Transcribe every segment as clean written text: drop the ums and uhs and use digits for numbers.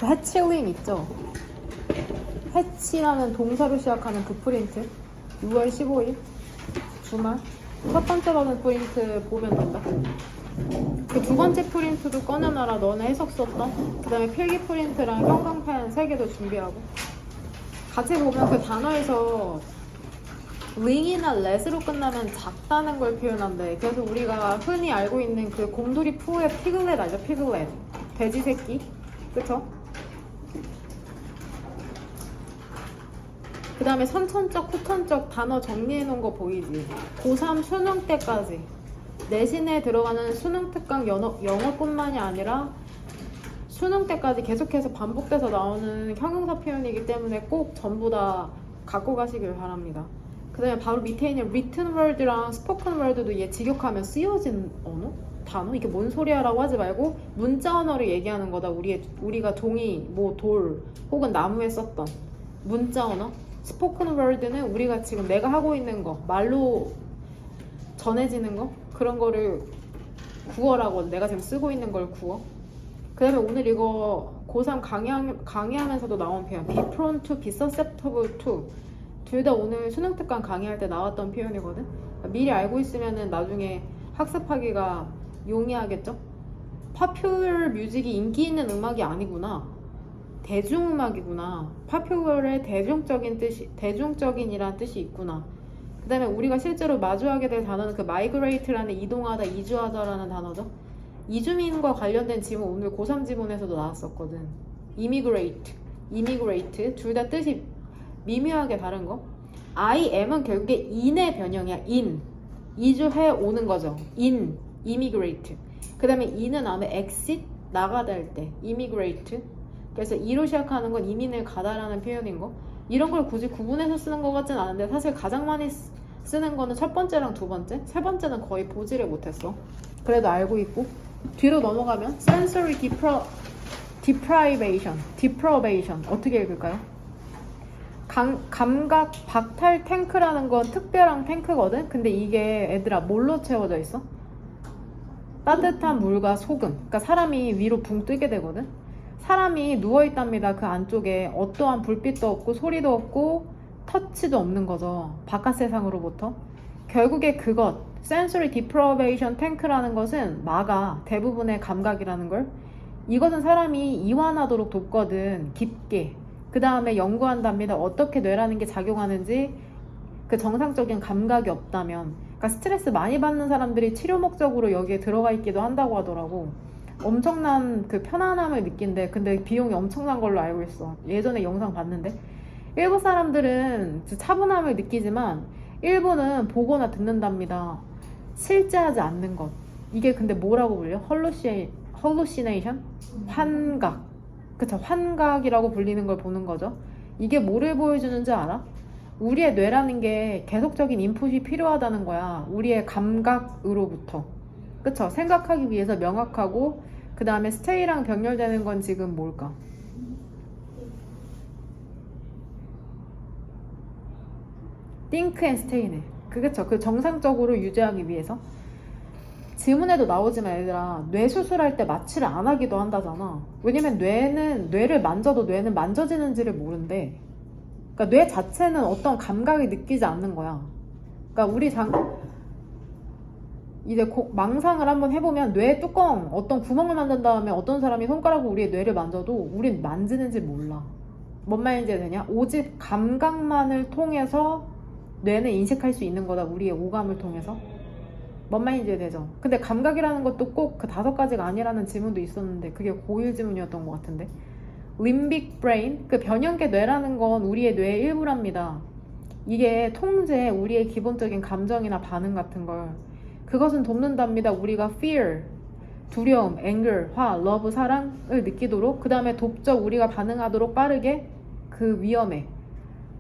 그 해치링 있죠? 해치라는 동사로 시작하는 그 프린트 6월 15일 주말 첫 번째 받은 프린트 보면 된다. 그 두 번째 프린트도 꺼내놔라. 너네 해석 썼던 그 다음에 필기 프린트랑 형광펜 3개도 준비하고 같이 보면 그 단어에서 링이나 렛으로 끝나면 작다는 걸 표현한대. 그래서 우리가 흔히 알고 있는 그 곰돌이 푸의 피글렛 알죠? 피글렛 돼지 새끼 그쵸? 그 다음에 선천적, 후천적 단어 정리해 놓은 거 보이지? 고3 수능 때까지 내신에 들어가는 수능 특강 영어뿐만이 아니라 수능 때까지 계속해서 반복돼서 나오는 형용사 표현이기 때문에 꼭 전부 다 갖고 가시길 바랍니다. 그 다음에 바로 밑에 있는 written word랑 spoken word도 얘 직역하면 쓰여진 언어? 단어? 이게 뭔 소리야 라고 하지 말고 문자 언어를 얘기하는 거다. 우리가 종이, 뭐 돌 혹은 나무에 썼던 문자 언어. 스포큰 월드는 우리가 지금 내가 하고 있는 거 말로 전해지는 거 그런 거를 구어라고 내가 지금 쓰고 있는 걸 구어. 그 다음에 오늘 이거 고3 강의하면서도 나온 표현 be prone to, be susceptible to 둘 다 오늘 수능 특강 강의할 때 나왔던 표현이거든. 미리 알고 있으면은 나중에 학습하기가 용이하겠죠. popular music이 인기 있는 음악이 아니구나. 대중음악이구나. popular의 대중적인이란 뜻이 있구나. 그 다음에 우리가 실제로 마주하게 될 단어는 그 migrate라는 이동하다, 이주하다라는 단어죠. 이주민과 관련된 지문 오늘 고3 지문에서도 나왔었거든. immigrate 둘 다 뜻이 미묘하게 다른 거. I am은 결국에 in의 변형이야. in 이주해 오는 거죠. immigrate. 그 다음에 in은 다음에 exit 나가다 할 때 immigrate. 그래서 이로 시작하는 건 이민을 가다라는 표현인 거. 이런 걸 굳이 구분해서 쓰는 것 같진 않은데 사실 가장 많이 쓰는 거는 첫 번째랑 두 번째, 세 번째는 거의 보지를 못했어. 그래도 알고 있고. 뒤로 넘어가면 sensory deprivation 어떻게 읽을까요? 감각 박탈 탱크라는 건 특별한 탱크거든. 근데 이게 애들아 뭘로 채워져 있어? 따뜻한 물과 소금. 그러니까 사람이 위로 붕 뜨게 되거든. 사람이 누워있답니다. 그 안쪽에 어떠한 불빛도 없고 소리도 없고 터치도 없는 거죠. 바깥 세상으로부터. 결국에 그것 sensory deprivation tank라는 것은 막아 대부분의 감각이라는 걸. 이것은 사람이 이완하도록 돕거든. 깊게. 그 다음에 연구한답니다. 어떻게 뇌라는 게 작용하는지 그 정상적인 감각이 없다면. 그러니까 스트레스 많이 받는 사람들이 치료 목적으로 여기에 들어가 있기도 한다고 하더라고. 엄청난 그 편안함을 느낀대. 근데 비용이 엄청난 걸로 알고 있어. 예전에 영상 봤는데 일부 사람들은 차분함을 느끼지만 일부는 보거나 듣는답니다. 실제하지 않는 것. 이게 근데 뭐라고 불려? hallucination? 환각. 그쵸? 환각이라고 불리는 걸 보는 거죠. 이게 뭐를 보여주는지 알아? 우리의 뇌라는 게 계속적인 인풋이 필요하다는 거야. 우리의 감각으로부터. 그쵸? 생각하기 위해서 명확하고 그 다음에 stay랑 병렬되는 건 지금 뭘까? think and stay네. 그쵸? 그 정상적으로 유지하기 위해서. 지문에도 나오지만 얘들아 뇌 수술할 때 마취를 안 하기도 한다잖아. 왜냐면 뇌를 만져도 뇌는 만져지는지를 모른대. 그러니까 뇌 자체는 어떤 감각이 느끼지 않는 거야. 그러니까 우리 이제 망상을 한번 해보면 뇌 뚜껑 어떤 구멍을 만든 다음에 어떤 사람이 손가락으로 우리의 뇌를 만져도 우린 만지는지 몰라. 뭔 말인지 되냐? 오직 감각만을 통해서 뇌는 인식할 수 있는 거다. 우리의 오감을 통해서. 뭔 말인지 되죠? 근데 감각이라는 것도 꼭 그 5가지가 아니라는 지문도 있었는데 그게 고1 지문이었던 것 같은데. limbic brain, 그 변형계 뇌라는 건 우리의 뇌의 일부랍니다. 이게 통제, 우리의 기본적인 감정이나 반응 같은 걸. 그것은 돕는답니다. 우리가 fear, 두려움, anger, 화, love, 사랑을 느끼도록. 그 다음에 돕죠. 우리가 반응하도록 빠르게. 그 위험에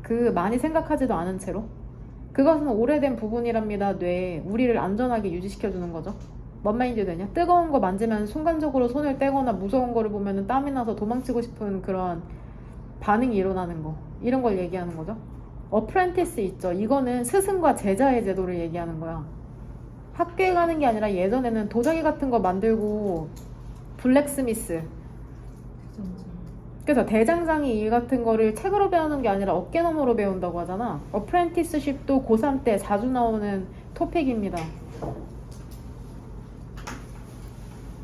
그 많이 생각하지도 않은 채로. 그것은 오래된 부분이랍니다. 뇌에 우리를 안전하게 유지시켜주는 거죠. 뭔 말인지 되냐? 뜨거운 거 만지면 순간적으로 손을 떼거나 무서운 거를 보면 땀이 나서 도망치고 싶은 그런 반응이 일어나는 거. 이런 걸 얘기하는 거죠. 어프렌티스 있죠. 이거는 스승과 제자의 제도를 얘기하는 거야. 학교에 가는 게 아니라 예전에는 도자기 같은 거 만들고 블랙스미스 그래서 대장장이 일 같은 거를 책으로 배우는 게 아니라 어깨너머로 배운다고 하잖아. 어프렌티스십도 고3 때 자주 나오는 토픽입니다.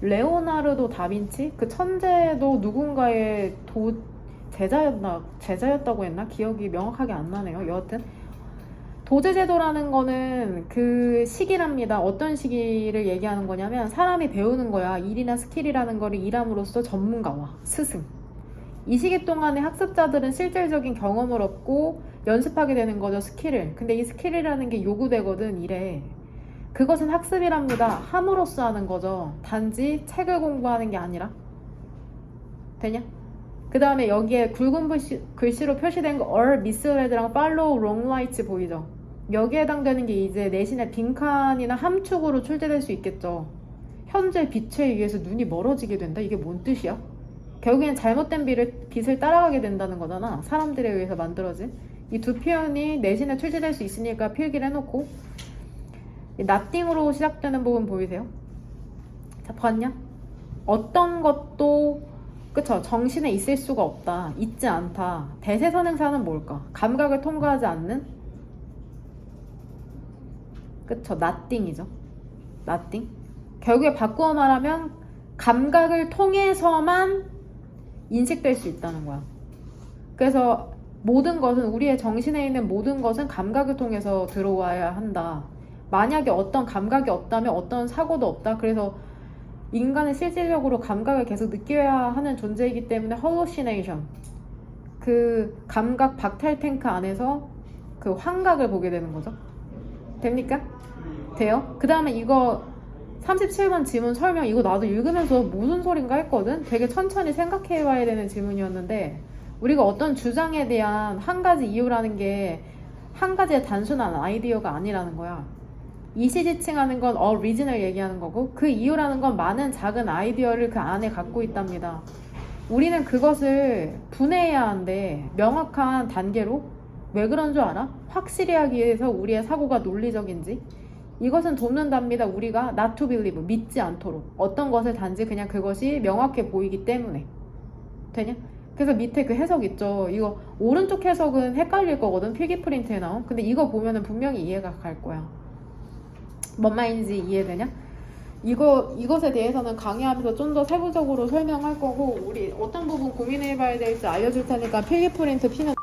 레오나르도 다빈치? 그 천재도 누군가의 제자였다고 했나? 기억이 명확하게 안 나네요. 여하튼 도제제도라는 거는 그 시기랍니다. 어떤 시기를 얘기하는 거냐면 사람이 배우는 거야. 일이나 스킬이라는 거를 일함으로써 전문가와 스승. 이 시기 동안에 학습자들은 실질적인 경험을 얻고 연습하게 되는 거죠, 스킬을. 근데 이 스킬이라는 게 요구되거든, 일에. 그것은 학습이랍니다. 함으로써 하는 거죠. 단지 책을 공부하는 게 아니라. 되냐? 그 다음에 여기에 굵은 글씨로 표시된 거 all misread랑 follow wrong rights 보이죠? 여기에 해당되는 게 이제 내신의 빈칸이나 함축으로 출제될 수 있겠죠. 현재 빛에 의해서 눈이 멀어지게 된다? 이게 뭔 뜻이야? 결국엔 잘못된 빛을 따라가게 된다는 거잖아. 사람들에 의해서 만들어진. 이 두 표현이 내신에 출제될 수 있으니까 필기를 해놓고 nothing으로 시작되는 부분 보이세요? 자, 봤냐? 어떤 것도 그쵸? 정신에 있을 수가 없다. 있지 않다. 대세선행사는 뭘까? 감각을 통과하지 않는? 그쵸? nothing이죠. nothing. 결국에 바꾸어 말하면 감각을 통해서만 인식될 수 있다는 거야. 그래서 모든 것은 우리의 정신에 있는 모든 것은 감각을 통해서 들어와야 한다. 만약에 어떤 감각이 없다면 어떤 사고도 없다. 그래서 인간은 실질적으로 감각을 계속 느껴야 하는 존재이기 때문에 hallucination, 그 감각 박탈 탱크 안에서 그 환각을 보게 되는 거죠. 됩니까? 돼요? 그 다음에 이거 37번 지문 설명, 이거 나도 읽으면서 무슨 소린가 했거든? 되게 천천히 생각해 봐야 되는 질문이었는데, 우리가 어떤 주장에 대한 한 가지 이유라는 게 한 가지의 단순한 아이디어가 아니라는 거야. 이시지칭하는 건 origin을 얘기하는 거고, 그 이유라는 건 많은 작은 아이디어를 그 안에 갖고 있답니다. 우리는 그것을 분해해야 하는데 명확한 단계로. 왜 그런 줄 알아? 확실히 하기 위해서 우리의 사고가 논리적인지. 이것은 돕는답니다. 우리가 not to believe, 믿지 않도록. 어떤 것을 단지 그냥 그것이 명확해 보이기 때문에. 되냐? 그래서 밑에 그 해석 있죠. 이거 오른쪽 해석은 헷갈릴 거거든, 필기 프린트에 나온. 근데 이거 보면은 분명히 이해가 갈 거야. 뭔 말인지 이해되냐? 이것에 대해서는 강의하면서 좀 더 세부적으로 설명할 거고, 우리 어떤 부분 고민해봐야 될지 알려줄 테니까 필기 프린트 피면.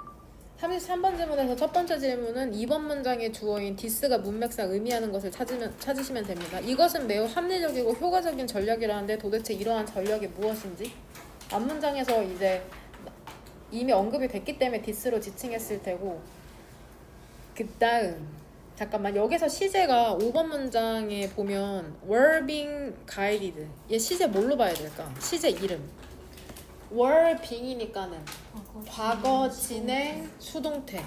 33번 질문에서 첫 번째 질문은 2번 문장의 주어인 디스가 문맥상 의미하는 것을 찾으시면 됩니다. 이것은 매우 합리적이고 효과적인 전략이라는데 도대체 이러한 전략이 무엇인지. 앞문장에서 이제 이미 언급이 됐기 때문에 디스로 지칭했을 테고, 그 다음 잠깐만, 여기서 시제가 5번 문장에 보면 were being guided, 얘 시제 뭘로 봐야 될까? 시제 이름 were being이니까는 과거 진행 수동태.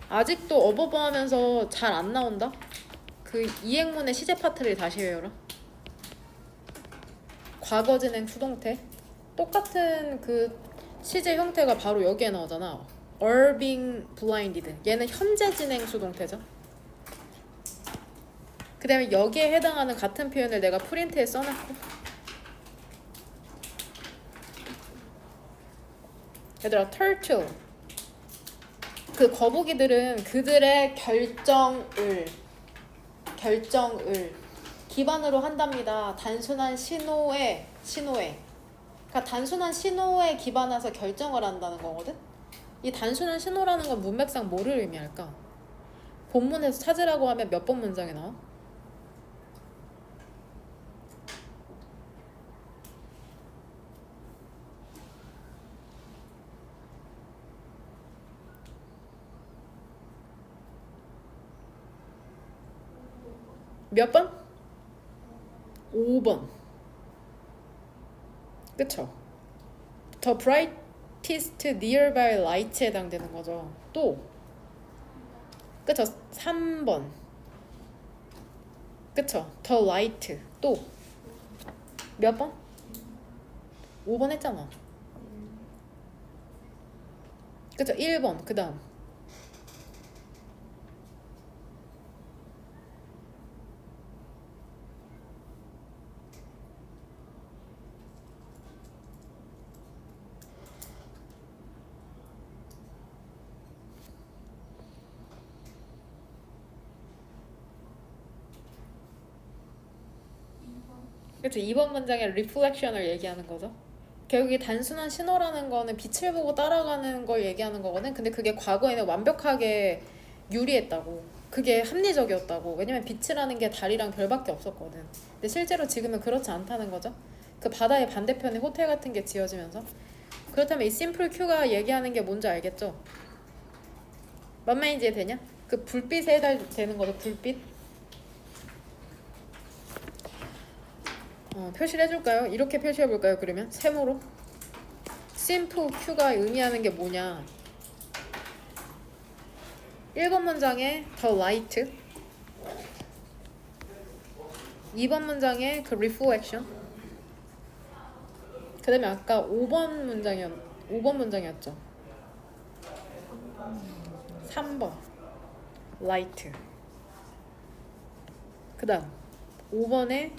아직도 어버버 하면서 잘 안 나온다? 그 이행문의 시제 파트를 다시 외워라. 과거 진행 수동태 똑같은 그 시제 형태가 바로 여기에 나오잖아. are being blinded, 얘는 현재 진행 수동태죠. 그 다음에 여기에 해당하는 같은 표현을 내가 프린트에 써놨고, 얘들아, turtle, 그 거북이들은 그들의 결정을 기반으로 한답니다. 단순한 신호에 그러니까 단순한 신호에 기반해서 결정을 한다는 거거든. 이 단순한 신호라는 건 문맥상 뭐를 의미할까? 본문에서 찾으라고 하면 몇 번 문장에 나와? 몇 번? 5번. 그쵸? The brightest nearby light에 해당되는 거죠. 또 그쵸? 3번. 그쵸? The light. 또 몇 번? 5번 했잖아. 그쵸? 1번. 그 다음 그치? 2번 문장의 reflection을 얘기하는 거죠. 결국 이 단순한 신호라는 거는 빛을 보고 따라가는 걸 얘기하는 거거든. 근데 그게 과거에는 완벽하게 유리했다고. 그게 합리적이었다고. 왜냐면 빛이라는 게 달이랑 별밖에 없었거든. 근데 실제로 지금은 그렇지 않다는 거죠. 그 바다의 반대편에 호텔 같은 게 지어지면서. 그렇다면 이 심플 큐가 얘기하는 게 뭔지 알겠죠? 뭔 말인지 되냐? 그 불빛에 해당되는 거죠. 불빛. 표시를 해줄까요? 이렇게 표시해볼까요? 그러면 세모로 심플 Q가 의미하는 게 뭐냐? 1번 문장에 the light, 2번 문장에 그 reflection, 그 다음에 아까 5번 문장이었죠. 3번 light, 그 다음 5번에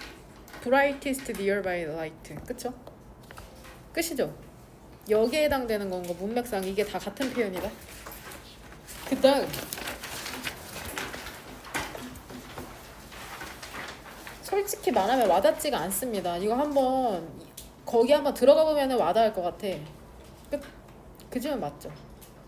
brightest nearby light. 그쵸? 끝이죠? 여기에 해당되는 건가? 문맥상 이게 다 같은 표현이다. 그 다음 솔직히 말하면 와닿지가 않습니다. 이거 한번 거기 한번 들어가 보면 와닿을 것 같아. 그지만 맞죠?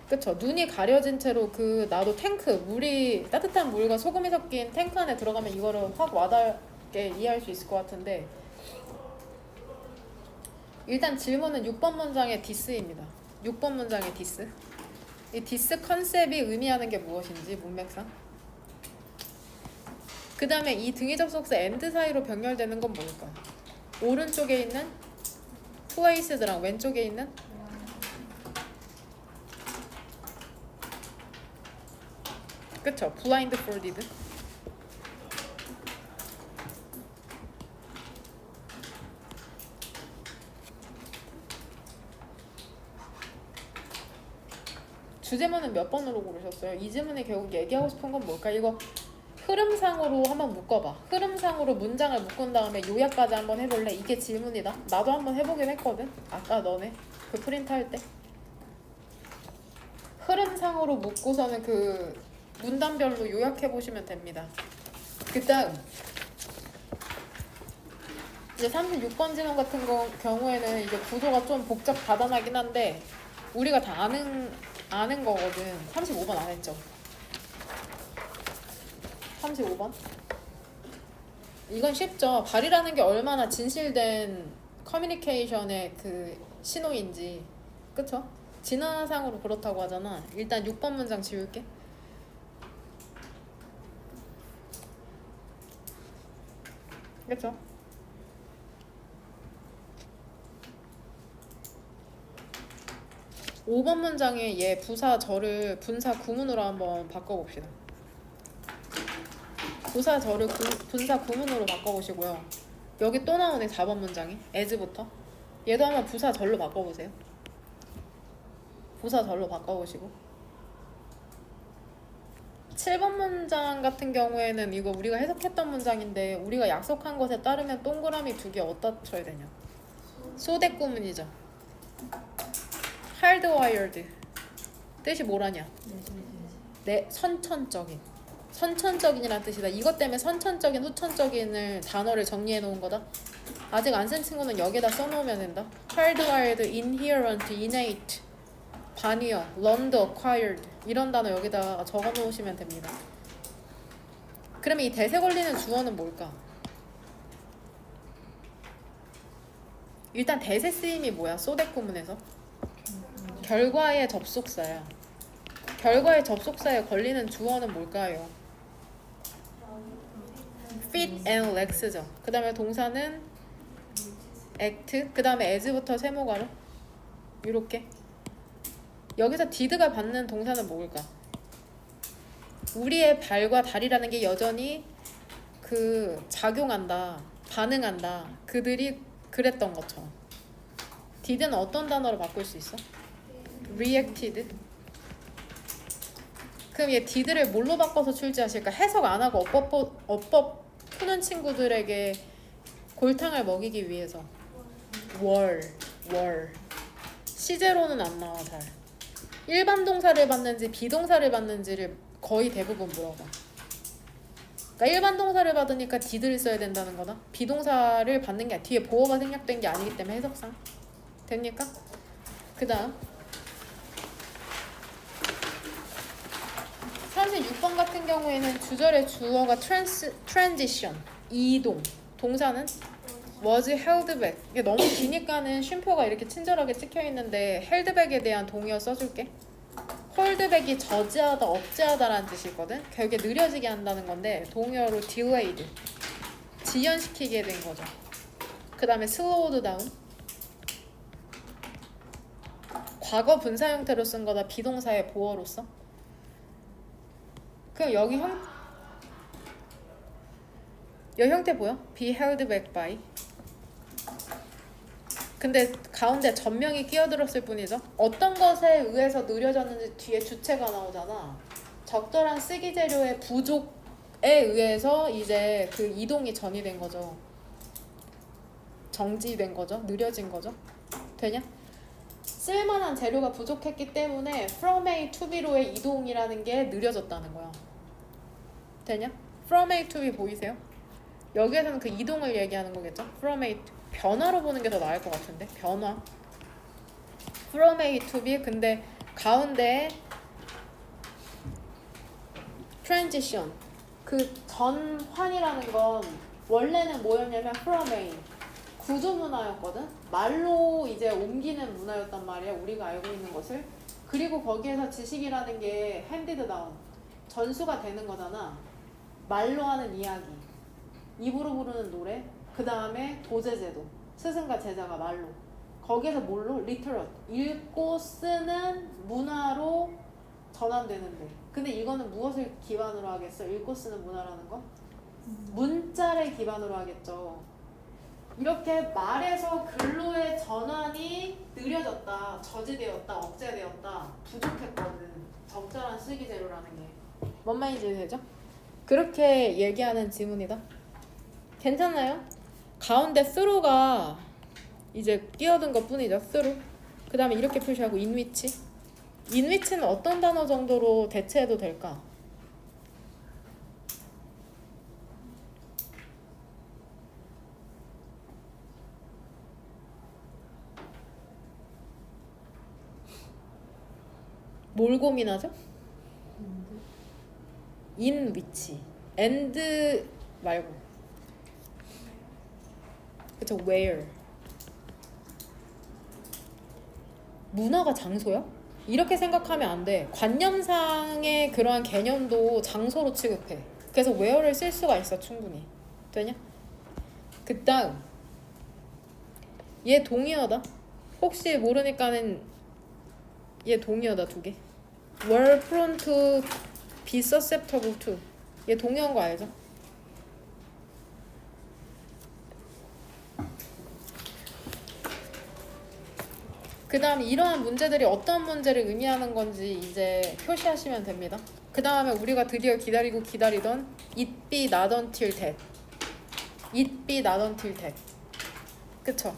그쵸? 눈이 가려진 채로 그 나도 탱크 물이 따뜻한 물과 소금이 섞인 탱크 안에 들어가면 이거를 확 와닿게 이해할 수 있을 것 같은데 일단 질문은 6번 문장의 디스입니다. 6번 문장의 디스. 이 디스 컨셉이 의미하는 게 무엇인지 문맥상. 그 다음에 이 등위 접속사 and 사이로 병렬되는 건 뭘까? 오른쪽에 있는 placed랑 왼쪽에 있는 그쵸? blindfolded. 주제문은 몇 번으로 고르셨어요? 이 질문에 결국 얘기하고 싶은 건 뭘까? 이거 흐름상으로 한번 묶어봐. 흐름상으로 문장을 묶은 다음에 요약까지 한번 해볼래? 이게 질문이다. 나도 한번 해보긴 했거든. 아까 너네 그 프린트 할 때. 흐름상으로 묶고서는 그 문단별로 요약해보시면 됩니다. 그 다음 이제 36번 질문 같은 경우에는 이제 구조가 좀 복잡하다하긴 한데 우리가 다 아는 거거든. 35번 안 했죠? 35번? 이건 쉽죠. 발이라는 게 얼마나 진실된 커뮤니케이션의 그 신호인지. 그쵸? 진화상으로 그렇다고 하잖아. 일단 6번 문장 지울게. 그쵸? 오 번 문장에 얘 부사 절을 분사 구문으로 한번 바꿔봅시다. 부사 절을 분사 구문으로 바꿔보시고요. 여기 또 나오네 4번 문장이 as부터. 얘도 한번 부사 절로 바꿔보세요. 부사 절로 바꿔보시고 7번 문장 같은 경우에는 이거 우리가 해석했던 문장인데 우리가 약속한 것에 따르면 동그라미 2개 어디다 쳐야 되냐? 소대 구문이죠. hardwired 뜻이 뭐라냐? 네, 선천적인이란 뜻이다. 이것 때문에 선천적인, 후천적인을 단어를 정리해 놓은 거다. 아직 안 쓴 친구는 여기다 써놓으면 된다. hardwired, inherent, innate, 반의어, learned, acquired 이런 단어 여기다 적어 놓으시면 됩니다. 그러면 이 대세 걸리는 주어는 뭘까? 일단 대세 쓰임이 뭐야? 소댓 구문에서 결과의 접속사야. 결과의 접속사에 걸리는 주어는 뭘까요? fit and lex죠. 그 다음에 동사는 act, 그 다음에 as부터 세모가로 이렇게. 여기서 did가 받는 동사는 뭘까? 우리의 발과 다리라는 게 여전히 그 작용한다, 반응한다. 그들이 그랬던 것처럼. did는 어떤 단어로 바꿀 수 있어? reacted. 그럼 얘 did를 뭘로 바꿔서 출제하실까? 해석 안 하고 어법 푸는 친구들에게 골탕을 먹이기 위해서 were. 시제로는 안 나와 잘. 일반 동사를 받는지 비동사를 받는지를 거의 대부분 물어봐. 그러니까 일반 동사를 받으니까 did를 써야 된다는 거다. 비동사를 받는 게 뒤에 보어가 생략된 게 아니기 때문에 해석상. 됩니까? 그 다음 36번 같은 경우에는 주절의 주어가 transition, 이동. 동사는 was held back. 이게 너무 기니까는 쉼표가 이렇게 친절하게 찍혀 있는데 held back에 대한 동의어 써줄게. hold back이 저지하다, 억제하다라는 뜻이거든. 결국에 느려지게 한다는 건데 동의어로 delayed, 지연시키게 된 거죠. 그 다음에 slowed down. 과거 분사 형태로 쓴 거다. 비동사의 보어로서. 그럼 여기 형태 보여? be held back by. 근데 가운데 전명이 끼어들었을 뿐이죠. 어떤 것에 의해서 느려졌는지 뒤에 주체가 나오잖아. 적절한 쓰기 재료의 부족에 의해서 이제 그 이동이 전이된 거죠. 정지된 거죠. 느려진 거죠. 되냐? 쓸만한 재료가 부족했기 때문에 from A to B로의 이동이라는 게 느려졌다는 거야. 되냐? from A to B 보이세요? 여기에서는 그 이동을 얘기하는 거겠죠? from A to 변화로 보는 게 더 나을 것 같은데? 변화. from A to B. 근데 가운데 transition. 그 전환이라는 건 원래는 뭐였냐면 from A. 구조 문화였거든? 말로 이제 옮기는 문화였단 말이야. 우리가 알고 있는 것을. 그리고 거기에서 지식이라는 게 handed down. 전수가 되는 거잖아. 말로 하는 이야기. 입으로 부르는 노래. 그 다음에 도제제도. 스승과 제자가 말로. 거기에서 뭘로? literate. 읽고 쓰는 문화로 전환되는데. 근데 이거는 무엇을 기반으로 하겠어? 읽고 쓰는 문화라는 거? 문자를 기반으로 하겠죠. 이렇게 말에서 글로의 전환이 느려졌다, 저지되었다, 억제되었다, 부족했거든. 적절한 쓰기 재료라는 게. 뭔 말인지 되죠? 그렇게 얘기하는 지문이다. 괜찮나요? 가운데 through가 이제 끼어든 것 뿐이죠. through. 그 다음에 이렇게 표시하고 in which. in which는 어떤 단어 정도로 대체해도 될까? 뭘 고민하죠? in which. and 말고. 그쵸, where. 문화가 장소야? 이렇게 생각하면 안 돼. 관념상의 그러한 개념도 장소로 취급해. 그래서 where를 쓸 수가 있어, 충분히. 되냐? 그 다음. 얘 동의어다. 혹시 모르니까는 얘 동의어다, 2개. were prone to be susceptible to. 얘 동의어인 거 알죠? 그 다음 이러한 문제들이 어떤 문제를 의미하는 건지 이제 표시하시면 됩니다. 그 다음에 우리가 드디어 기다리던 it be not until that. it be not until that. 그쵸?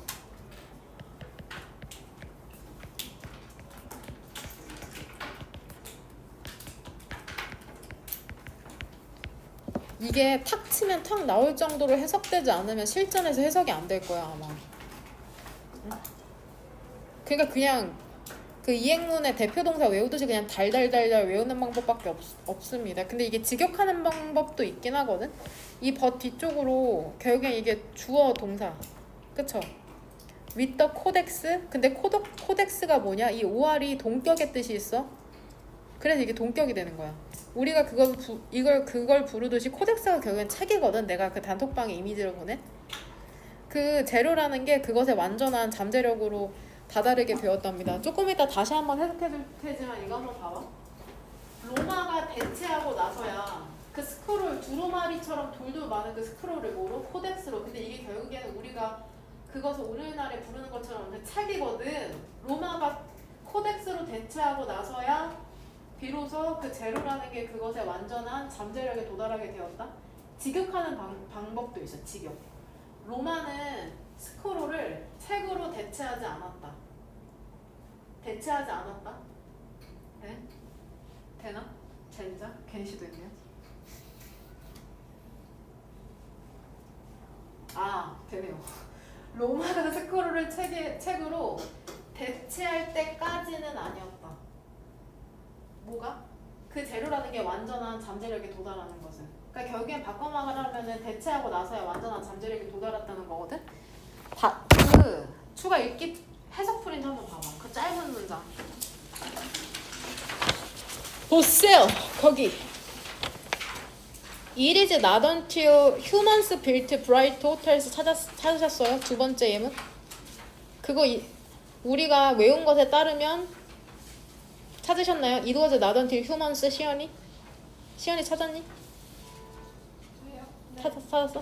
이게 탁 치면 탁 나올 정도로 해석되지 않으면 실전에서 해석이 안 될 거야 아마. 그러니까 그냥 그 이행문의 대표 동사 외우듯이 그냥 달달달달 외우는 방법밖에 없습니다. 근데 이게 직역하는 방법도 있긴 하거든. 이 버 뒤쪽으로 결국엔 이게 주어 동사. 그쵸? with the codex. 근데 코덱스가 뭐냐? 이 OR이 동격의 뜻이 있어. 그래서 이게 동격이 되는 거야. 우리가 그걸 부르듯이 코덱스가 결국엔 책이거든. 내가 그 단톡방에 이미지를 보낸. 그 재료라는 게 그것의 완전한 잠재력으로 다다르게 배웠답니다. 조금 이따 다시 한번 해석해 줄 테지만 이거 한번 봐봐. 로마가 대체하고 나서야 그 스크롤 두루마리처럼 돌돌 많은 그 스크롤을 뭐로? 코덱스로. 근데 이게 결국에는 우리가 그것을 오늘날에 부르는 것처럼 책이거든. 로마가 코덱스로 대체하고 나서야 비로소 그 재료라는 게 그것의 완전한 잠재력에 도달하게 되었다. 직역하는 방법도 있어. 직역. 로마는 스크롤을 책으로 대체하지 않았다. 대체하지 않았다. 네? 되나? 젠자? 괜시도 있네요. 아, 되네요. 로마가 스크롤을 책으로 대체할 때까지는 아니었다. 뭐가? 그 재료라는 게 완전한 잠재력에 도달하는 것은. 그러니까 결국엔 바꿔 말하면은 대체하고 나서야 완전한 잠재력에 도달했다는 거거든. 그 추가 읽기 해석 프린트 한번 봐봐. 그 짧은 문장. 보세요. 거기. It is not until humans built bright hotels 찾으셨어요? 두 번째 예문. 그거 우리가 외운 것에 따르면 찾으셨나요? It was not until humans 시연이? 시연이 찾았니? 네. 찾았어?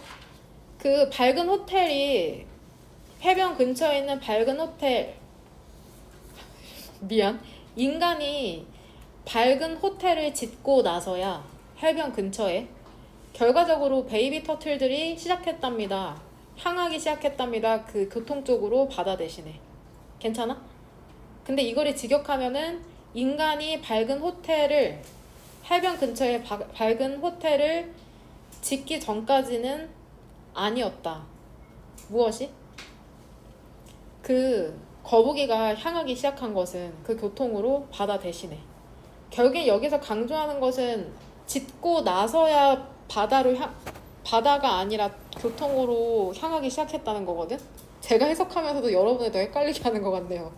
그 밝은 호텔이 해변 근처에 있는 밝은 호텔 미안 인간이 밝은 호텔을 짓고 나서야 해변 근처에 결과적으로 베이비 터틀들이 시작했답니다. 향하기 시작했답니다. 그 교통 쪽으로 바다 대신에. 괜찮아? 근데 이거를 직역하면은 인간이 밝은 호텔을 해변 근처에 밝은 호텔을 짓기 전까지는 아니었다. 무엇이? 그 거북이가 향하기 시작한 것은 그 교통으로 바다 대신에. 결국엔 여기서 강조하는 것은 짓고 나서야 바다가 아니라 교통으로 향하기 시작했다는 거거든? 제가 해석하면서도 여러분을 더 헷갈리게 하는 것 같네요.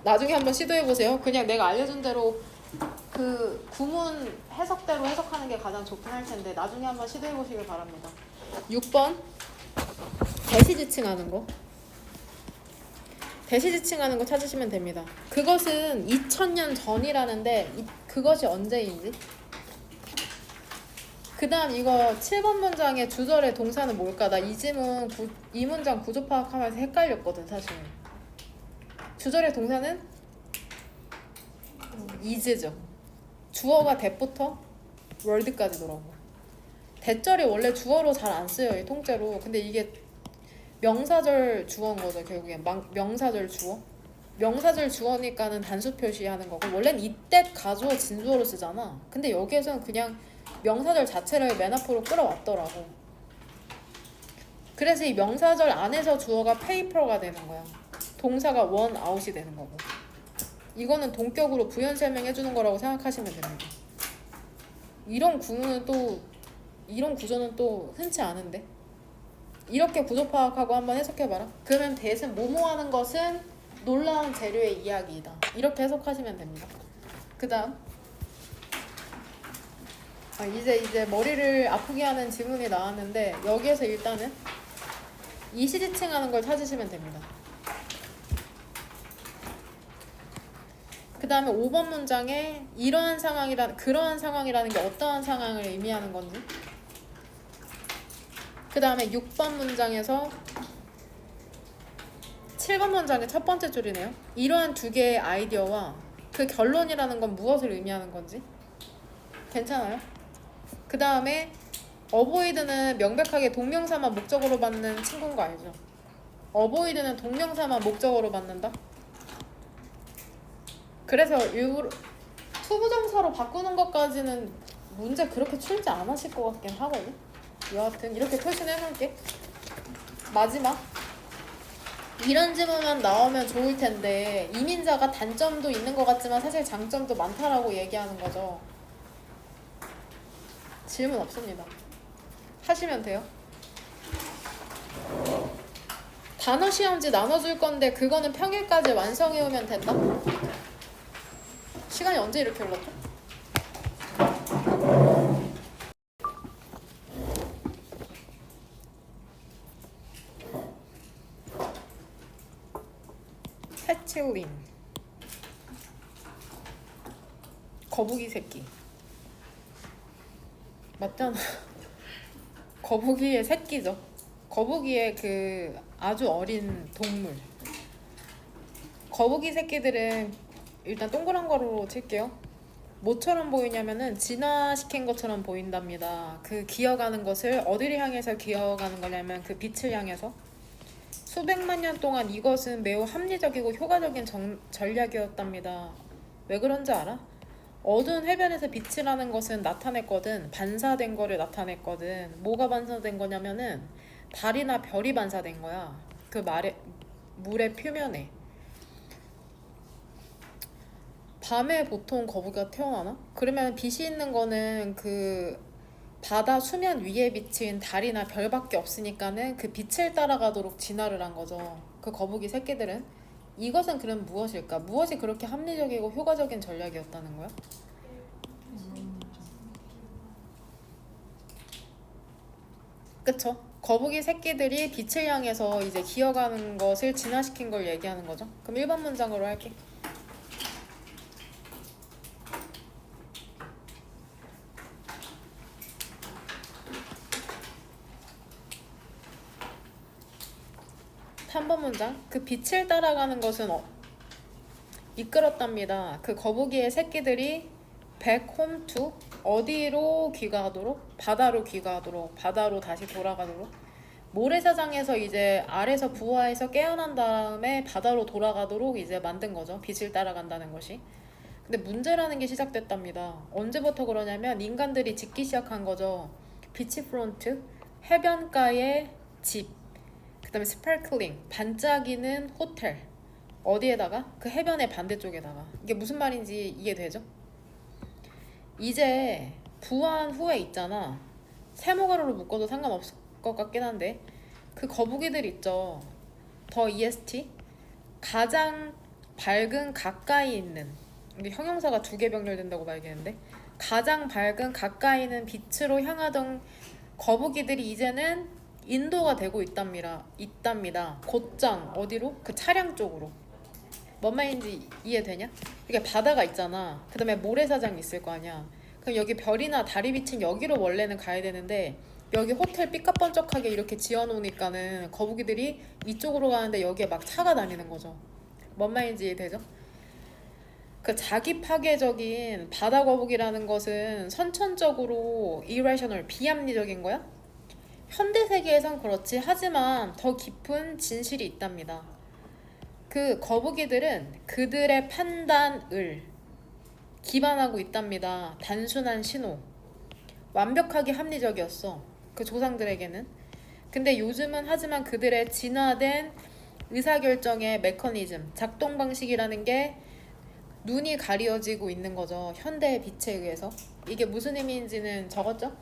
나중에 한번 시도해보세요. 그냥 내가 알려준 대로 그 구문 해석대로 해석하는 게 가장 좋긴 할 텐데 나중에 한번 시도해보시길 바랍니다. 6번 대시지칭하는 거. 대시지칭하는 거 찾으시면 됩니다. 그것은 2000년 전이라는데 그것이 언제인지. 그 다음 이거 7번 문장의 주절의 동사는 뭘까? 나 이 문장 구조 파악하면서 헷갈렸거든 사실. 주절의 동사는 is죠. 주어가 that부터 word까지더라고. 대절이 원래 주어로 잘 안 쓰여요, 통째로. 근데 이게 명사절 주어인 거죠, 결국엔. 명사절 주어. 명사절 주어니까는 단수 표시하는 거고, 원래는 이때 가주어 진주어로 쓰잖아. 근데 여기에서는 그냥 명사절 자체를 맨 앞으로 끌어왔더라고. 그래서 이 명사절 안에서 주어가 페이퍼가 되는 거야. 동사가 원 아웃이 되는 거고. 이거는 동격으로 부연 설명해주는 거라고 생각하시면 됩니다. 이런 구조는 또 흔치 않은데. 이렇게 구조 파악하고 한번 해석해봐라. 그러면 대신 뭐뭐 하는 것은 놀라운 재료의 이야기이다. 이렇게 해석하시면 됩니다. 그 다음 이제 머리를 아프게 하는 지문이 나왔는데 여기에서 일단은 이시지칭하는 걸 찾으시면 됩니다. 그 다음에 5번 문장에 그러한 상황이라는 게 어떠한 상황을 의미하는 건지. 그 다음에 6번 문장에서 7번 문장의 첫 번째 줄이네요. 이러한 두 개의 아이디어와 그 결론이라는 건 무엇을 의미하는 건지. 괜찮아요? 그 다음에 어보이드는 명백하게 동명사만 목적으로 받는 친구인 거 알죠? 어보이드는 동명사만 목적으로 받는다? 그래서 일부러 투부정사로 바꾸는 것까지는 문제 그렇게 출제 안 하실 것 같긴 하거든. 여하튼 이렇게 표시는 해놓을게. 마지막 이런 질문만 나오면 좋을 텐데 이민자가 단점도 있는 것 같지만 사실 장점도 많다라고 얘기하는 거죠. 질문 없습니다. 하시면 돼요. 단어 시험지 나눠줄 건데 그거는 평일까지 완성해오면 된다? 시간이 언제 이렇게 흘렀죠? 패칠린 거북이 새끼 맞잖아. 거북이의 새끼죠. 거북이의 그 아주 어린 동물. 거북이 새끼들은 일단 동그란 거로 칠게요. 뭐처럼 보이냐면은 진화시킨 것처럼 보인답니다. 그 기어가는 것을 어디를 향해서 기어가는 거냐면 그 빛을 향해서. 수백만 년 동안 이것은 매우 합리적이고 효과적인 전략이었답니다. 왜 그런지 알아? 어두운 해변에서 빛이라는 것은 나타냈거든. 반사된 거를 나타냈거든. 뭐가 반사된 거냐면은 달이나 별이 반사된 거야. 그 물의 표면에. 밤에 보통 거북이가 태어나나? 그러면 빛이 있는 거는 그 바다 수면 위에 비친 달이나 별밖에 없으니까는 그 빛을 따라가도록 진화를 한 거죠. 그 거북이 새끼들은. 이것은 그럼 무엇일까? 무엇이 그렇게 합리적이고 효과적인 전략이었다는 거야? 그쵸? 거북이 새끼들이 빛을 향해서 이제 기어가는 것을 진화시킨 걸 얘기하는 거죠. 그럼 1번 문장으로 할게. 한 번 문장. 그 빛을 따라가는 것은 이끌었답니다. 그 거북이의 새끼들이 back home to 어디로 귀가하도록? 바다로 귀가하도록, 바다로 다시 돌아가도록. 모래사장에서 이제 알에서 부화해서 깨어난 다음에 바다로 돌아가도록 이제 만든 거죠. 빛을 따라간다는 것이. 근데 문제라는 게 시작됐답니다. 언제부터 그러냐면 인간들이 짓기 시작한 거죠. 비치프론트, 해변가의 집, 그 다음에 스파클링, 반짝이는 호텔. 어디에다가? 그 해변의 반대쪽에다가. 이게 무슨 말인지 이해되죠? 이제 부화한 후에 있잖아. 세모가루로 묶어도 상관없을 것 같긴 한데 그 거북이들 있죠. 더 EST 가장 밝은 가까이 있는, 이게 형용사가 2개 병렬된다고 말했는데 가장 밝은 가까이 있는 빛으로 향하던 거북이들이 이제는 인도가 되고 있답니다. 곧장 어디로? 그 차량 쪽으로. 뭔 말인지 이해되냐? 이게 바다가 있잖아. 그 다음에 모래사장이 있을 거 아니야. 그럼 여기 별이나 달이 비친 여기로 원래는 가야 되는데 여기 호텔 삐까뻔쩍하게 이렇게 지어놓으니까는 거북이들이 이쪽으로 가는데 여기에 막 차가 다니는 거죠. 뭔 말인지 이해되죠? 그 자기 파괴적인 바다 거북이라는 것은 선천적으로 irrational, 비합리적인 거야? 현대 세계에선 그렇지. 하지만 더 깊은 진실이 있답니다. 그 거북이들은 그들의 판단을 기반하고 있답니다. 단순한 신호. 완벽하게 합리적이었어. 그 조상들에게는. 근데 요즘은 하지만 그들의 진화된 의사결정의 메커니즘, 작동 방식이라는 게 눈이 가려지고 있는 거죠. 현대의 빛에 의해서. 이게 무슨 의미인지는 적었죠?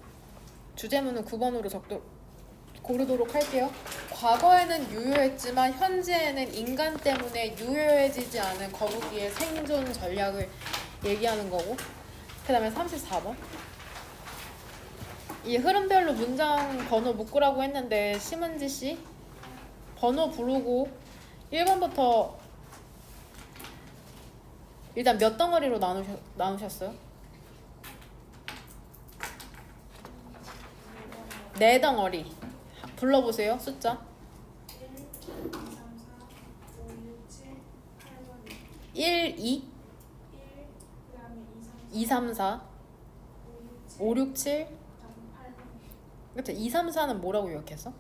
주제문은 9번으로 고르도록 할게요. 과거에는 유효했지만 현재에는 인간 때문에 유효해지지 않은 거북이의 생존 전략을 얘기하는 거고, 그 다음에 34번. 이 흐름별로 문장 번호 묶으라고 했는데 심은지 씨 번호 부르고 1번부터 일단 몇 덩어리로 나누셨어요? 4덩어리 불러보세요. 숫자 1, 2, 2, 3, 4, 5, 6, 7. 그쵸? 2, 3, 4는 뭐라고 요약했어?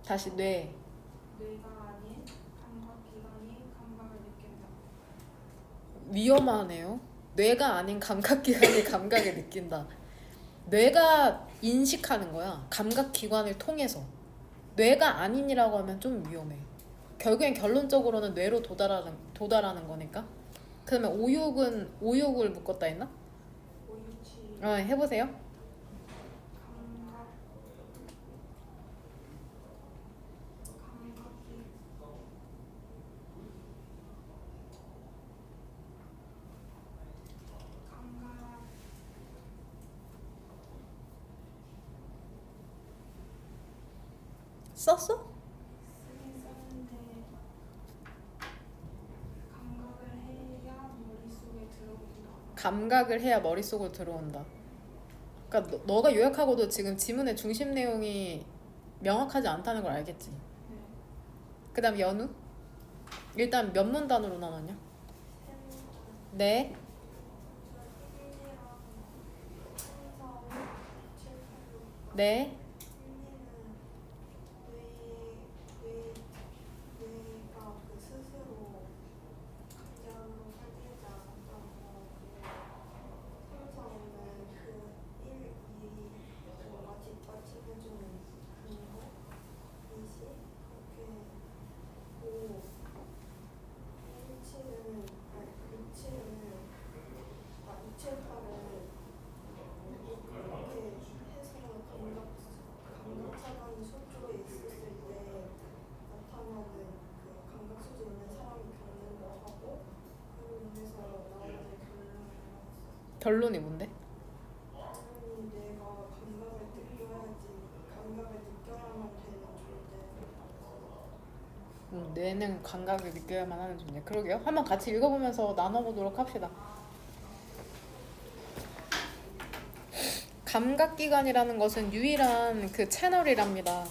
다시 뇌가 아닌 감각기관이 감각을 느낀다. 위험하네요. 뇌가 아닌 감각기관이 감각을 느낀다. 뇌가 인식하는 거야. 감각기관을 통해서. 뇌가 아닌이라고 하면 좀 위험해. 결국엔 결론적으로는 뇌로 도달하는 거니까. 그러면 오육을 묶었다 했나? 해보세요. 썼어? 감각을 해야 머릿속으로 들어온다. 그러니까 너가 요약하고도 지금 지문의 중심 내용이 명확하지 않다는 걸 알겠지? 그 다음 연우? 일단 몇 문단으로 나눴냐? 네. 네. 결론이 뭔데? 당연히 내가 감각을 느껴야지 감각을 느껴야만 되는 존재. 뇌는 감각을 느껴야만 하는 존재. 그러게요. 한번 같이 읽어보면서 나눠보도록 합시다. 감각기관이라는 것은 유일한 그 채널이랍니다.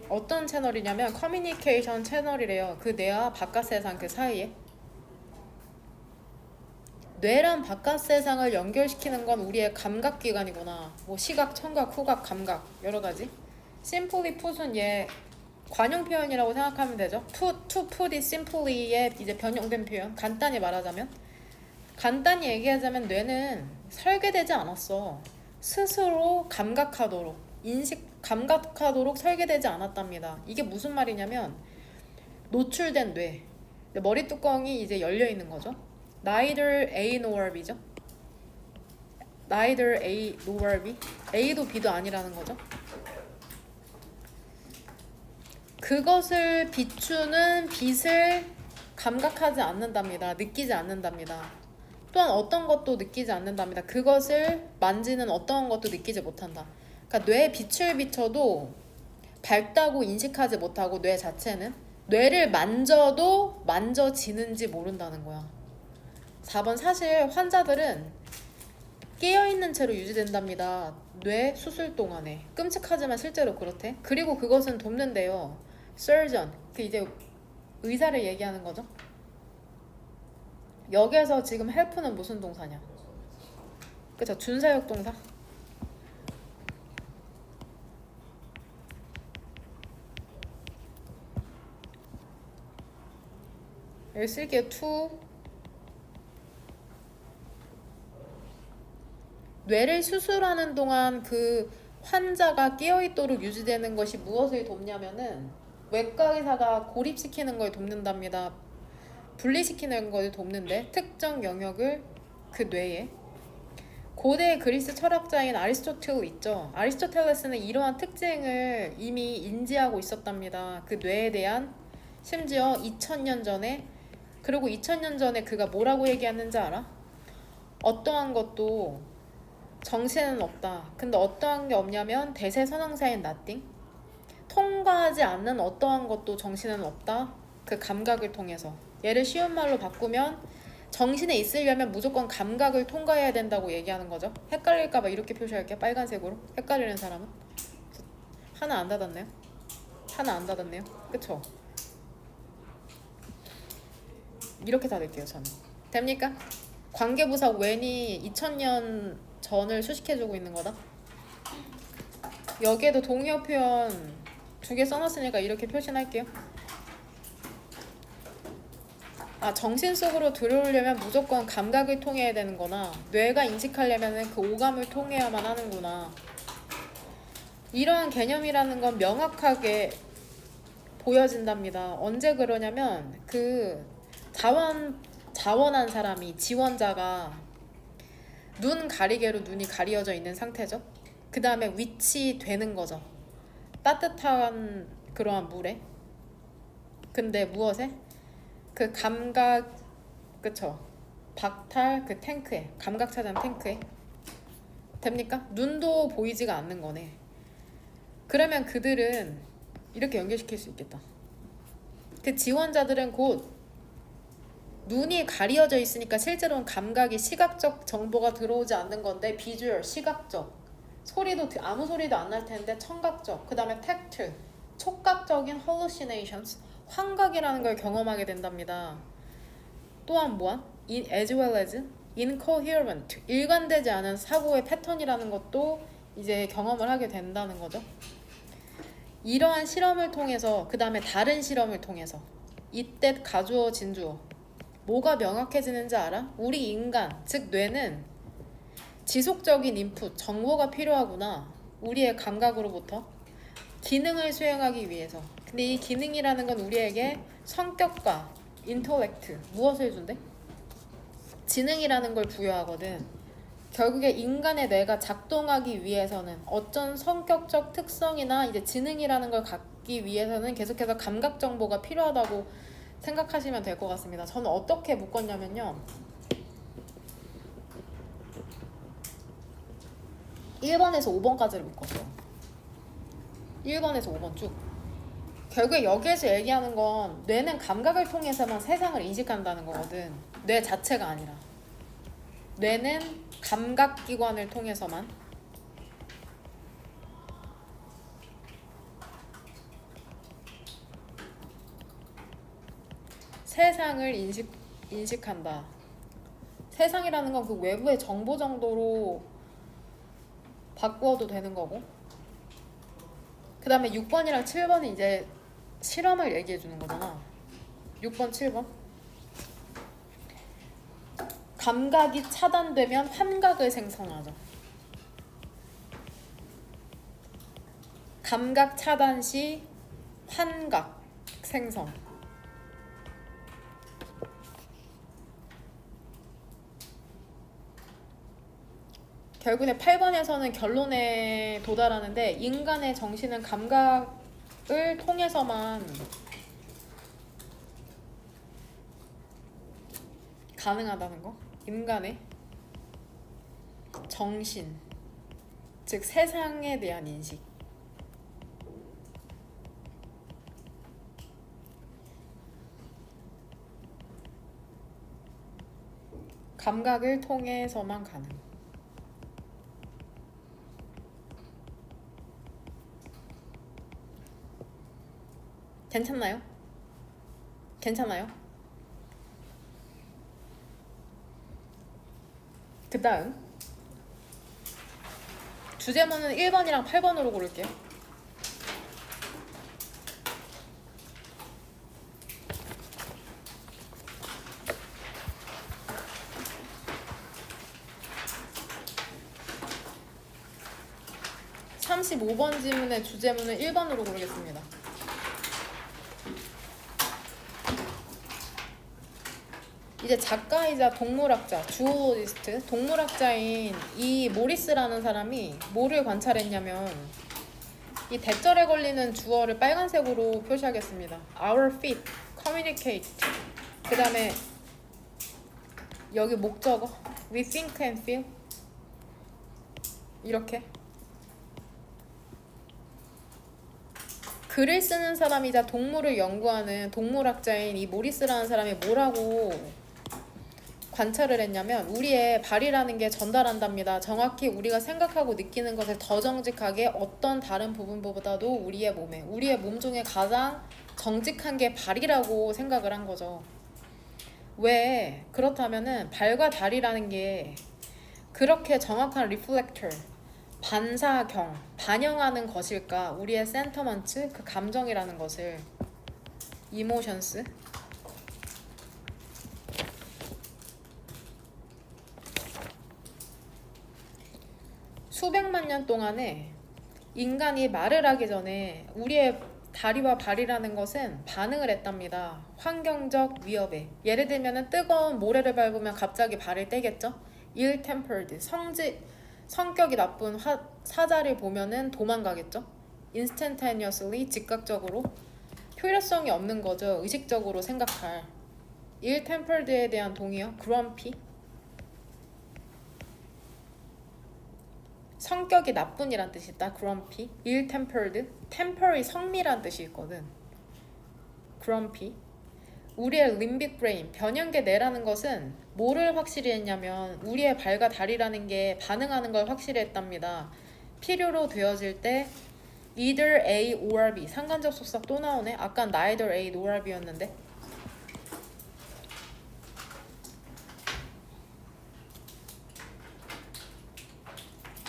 어떤 채널이냐면 커뮤니케이션 채널이래요. 그 뇌와 바깥 세상 그 사이에. 뇌랑 바깥 세상을 연결시키는 건 우리의 감각기관이구나. 뭐 시각, 청각, 후각, 감각 여러 가지. 심플리 풋은 얘 관용 표현이라고 생각하면 되죠. to put it simply의 이제 변형된 표현. 간단히 말하자면, 간단히 얘기하자면 뇌는 설계되지 않았어. 스스로 감각하도록, 감각하도록 설계되지 않았답니다. 이게 무슨 말이냐면 노출된 뇌. 머리 뚜껑이 이제 열려 있는 거죠. Neither A nor B죠. Neither A nor B. A도 B도 아니라는 거죠. 그것을 비추는 빛을 감각하지 않는답니다. 느끼지 않는답니다. 또한 어떤 것도 느끼지 않는답니다. 그것을 만지는 어떤 것도 느끼지 못한다. 그러니까 뇌에 빛을 비춰도 밝다고 인식하지 못하고 뇌 자체는 뇌를 만져도 만져지는지 모른다는 거야. 4번 사실 환자들은 깨어있는 채로 유지된답니다. 뇌 수술 동안에. 끔찍하지만 실제로 그렇대. 그리고 그것은 돕는데요. surgeon, 그 이제 의사를 얘기하는 거죠. 여기에서 지금 help는 무슨 동사냐? 그쵸? 준사역 동사. 여기 쓸게요. to. 뇌를 수술하는 동안 그 환자가 깨어있도록 유지되는 것이 무엇을 돕냐면은 외과 의사가 고립시키는 걸 돕는답니다. 분리시키는 걸 돕는데 특정 영역을 그 뇌에. 고대 그리스 철학자인 아리스토텔 있죠. 아리스토텔레스는 이러한 특징을 이미 인지하고 있었답니다. 그 뇌에 대한. 심지어 2000년 전에, 그리고 2000년 전에 그가 뭐라고 얘기했는지 알아? 어떠한 것도 정신은 없다. 근데 어떠한 게 없냐면 대세선언사인 nothing. 통과하지 않는 어떠한 것도 정신은 없다. 그 감각을 통해서. 얘를 쉬운 말로 바꾸면 정신에 있으려면 무조건 감각을 통과해야 된다고 얘기하는 거죠. 헷갈릴까봐 이렇게 표시할게요. 빨간색으로. 헷갈리는 사람은. 하나 안 닫았네요. 하나 안 닫았네요. 그쵸? 이렇게 닫을게요. 저는. 됩니까? 관계부사 when이 2000년 전을 수식해주고 있는 거다. 여기에도 동의어 표현 2개 써놨으니까 이렇게 표시할게요. 정신 속으로 들어오려면 무조건 감각을 통해야 되는 거나 뇌가 인식하려면 그 오감을 통해야만 하는구나. 이러한 개념이라는 건 명확하게 보여진답니다. 언제 그러냐면 그 자원한 사람이, 지원자가 눈 가리개로 눈이 가려져 있는 상태죠. 그 다음에 위치되는 거죠. 따뜻한 그러한 물에. 근데 무엇에? 그 감각, 그쵸? 박탈 그 탱크에, 감각 차단 탱크에. 됩니까? 눈도 보이지가 않는 거네. 그러면 그들은 이렇게 연결시킬 수 있겠다. 그 지원자들은 곧 눈이 가려져 있으니까 실제로는 감각이, 시각적 정보가 들어오지 않는 건데 비주얼, 시각적, 소리도 아무 소리도 안 날 텐데 청각적, 그 다음에 텍트, 촉각적인 hallucinations, 환각이라는 걸 경험하게 된답니다. 또한 무한, as well as incoherent, 일관되지 않은 사고의 패턴이라는 것도 이제 경험을 하게 된다는 거죠. 이러한 실험을 통해서, 그 다음에 다른 실험을 통해서, 이때 가주어 진주어, 뭐가 명확해지는지 알아? 우리 인간, 즉 뇌는 지속적인 인풋, 정보가 필요하구나. 우리의 감각으로부터 기능을 수행하기 위해서. 근데 이 기능이라는 건 우리에게 성격과 인터렉트, 무엇을 준대? 지능이라는 걸 부여하거든. 결국에 인간의 뇌가 작동하기 위해서는 어떤 성격적 특성이나 이제 지능이라는 걸 갖기 위해서는 계속해서 감각 정보가 필요하다고 생각하시면 될 것 같습니다. 저는 어떻게 묶었냐면요. 1번에서 5번까지를 묶었어. 1번에서 5번 쭉. 결국에 여기에서 얘기하는 건 뇌는 감각을 통해서만 세상을 인식한다는 거거든. 뇌 자체가 아니라. 뇌는 감각기관을 통해서만 세상을 인식한다. 세상이라는 건 그 외부의 정보 정도로 바꾸어도 되는 거고, 그 다음에 6번이랑 7번은 이제 실험을 얘기해 주는 거잖아. 6번, 7번. 감각이 차단되면 환각을 생성하죠. 감각 차단 시 환각 생성. 결국에 8번에서는 결론에 도달하는데 인간의 정신은 감각을 통해서만 가능하다는 거. 인간의 정신, 즉 세상에 대한 인식. 감각을 통해서만 가능. 괜찮나요? 괜찮아요? 그 다음 주제문은 1번이랑 8번으로 고를게요. (35번) 질문의 주제문은 1번으로 고르겠습니다. 이제 작가이자 동물학자, 주어로지스트, 동물학자인 이 모리스라는 사람이 뭐를 관찰했냐면 이 대절에 걸리는 주어를 빨간색으로 표시하겠습니다. Our feet, communicate. 그 다음에 여기 목적어 We think and feel. 이렇게 글을 쓰는 사람이자 동물을 연구하는 동물학자인 이 모리스라는 사람이 뭐라고 관찰을 했냐면 우리의 발이라는 게 전달한답니다. 정확히 우리가 생각하고 느끼는 것을 더 정직하게 어떤 다른 부분보다도 우리의 몸 중에 가장 정직한 게 발이라고 생각을 한 거죠. 왜 그렇다면은 발과 다리라는 게 그렇게 정확한 리플렉터, 반사경, 반영하는 것일까? 우리의 센터먼트, 그 감정이라는 것을 이모션스. 수백만 년 동안에 인간이 말을 하기 전에 우리의 다리와 발이라는 것은 반응을 했답니다. 환경적 위협에. 예를 들면 뜨거운 모래를 밟으면 갑자기 발을 떼겠죠. ill-tempered, 성격이 나쁜 사자를 보면은 도망가겠죠. instantaneously, 즉각적으로. 효율성이 없는 거죠. 의식적으로 생각할. ill-tempered에 대한 동의어 grumpy. 성격이 나쁜이란 뜻이 있다. grumpy, ill-tempered. temper이 성미란 뜻이 있거든. grumpy. 우리의 limbic brain, 변형계 뇌라는 것은 뭐를 확실히 했냐면 우리의 발과 다리라는 게 반응하는 걸 확실히 했답니다. 필요로 되어질 때 either A or B. 상관적 속삭 또 나오네. 아까 neither A nor B였는데.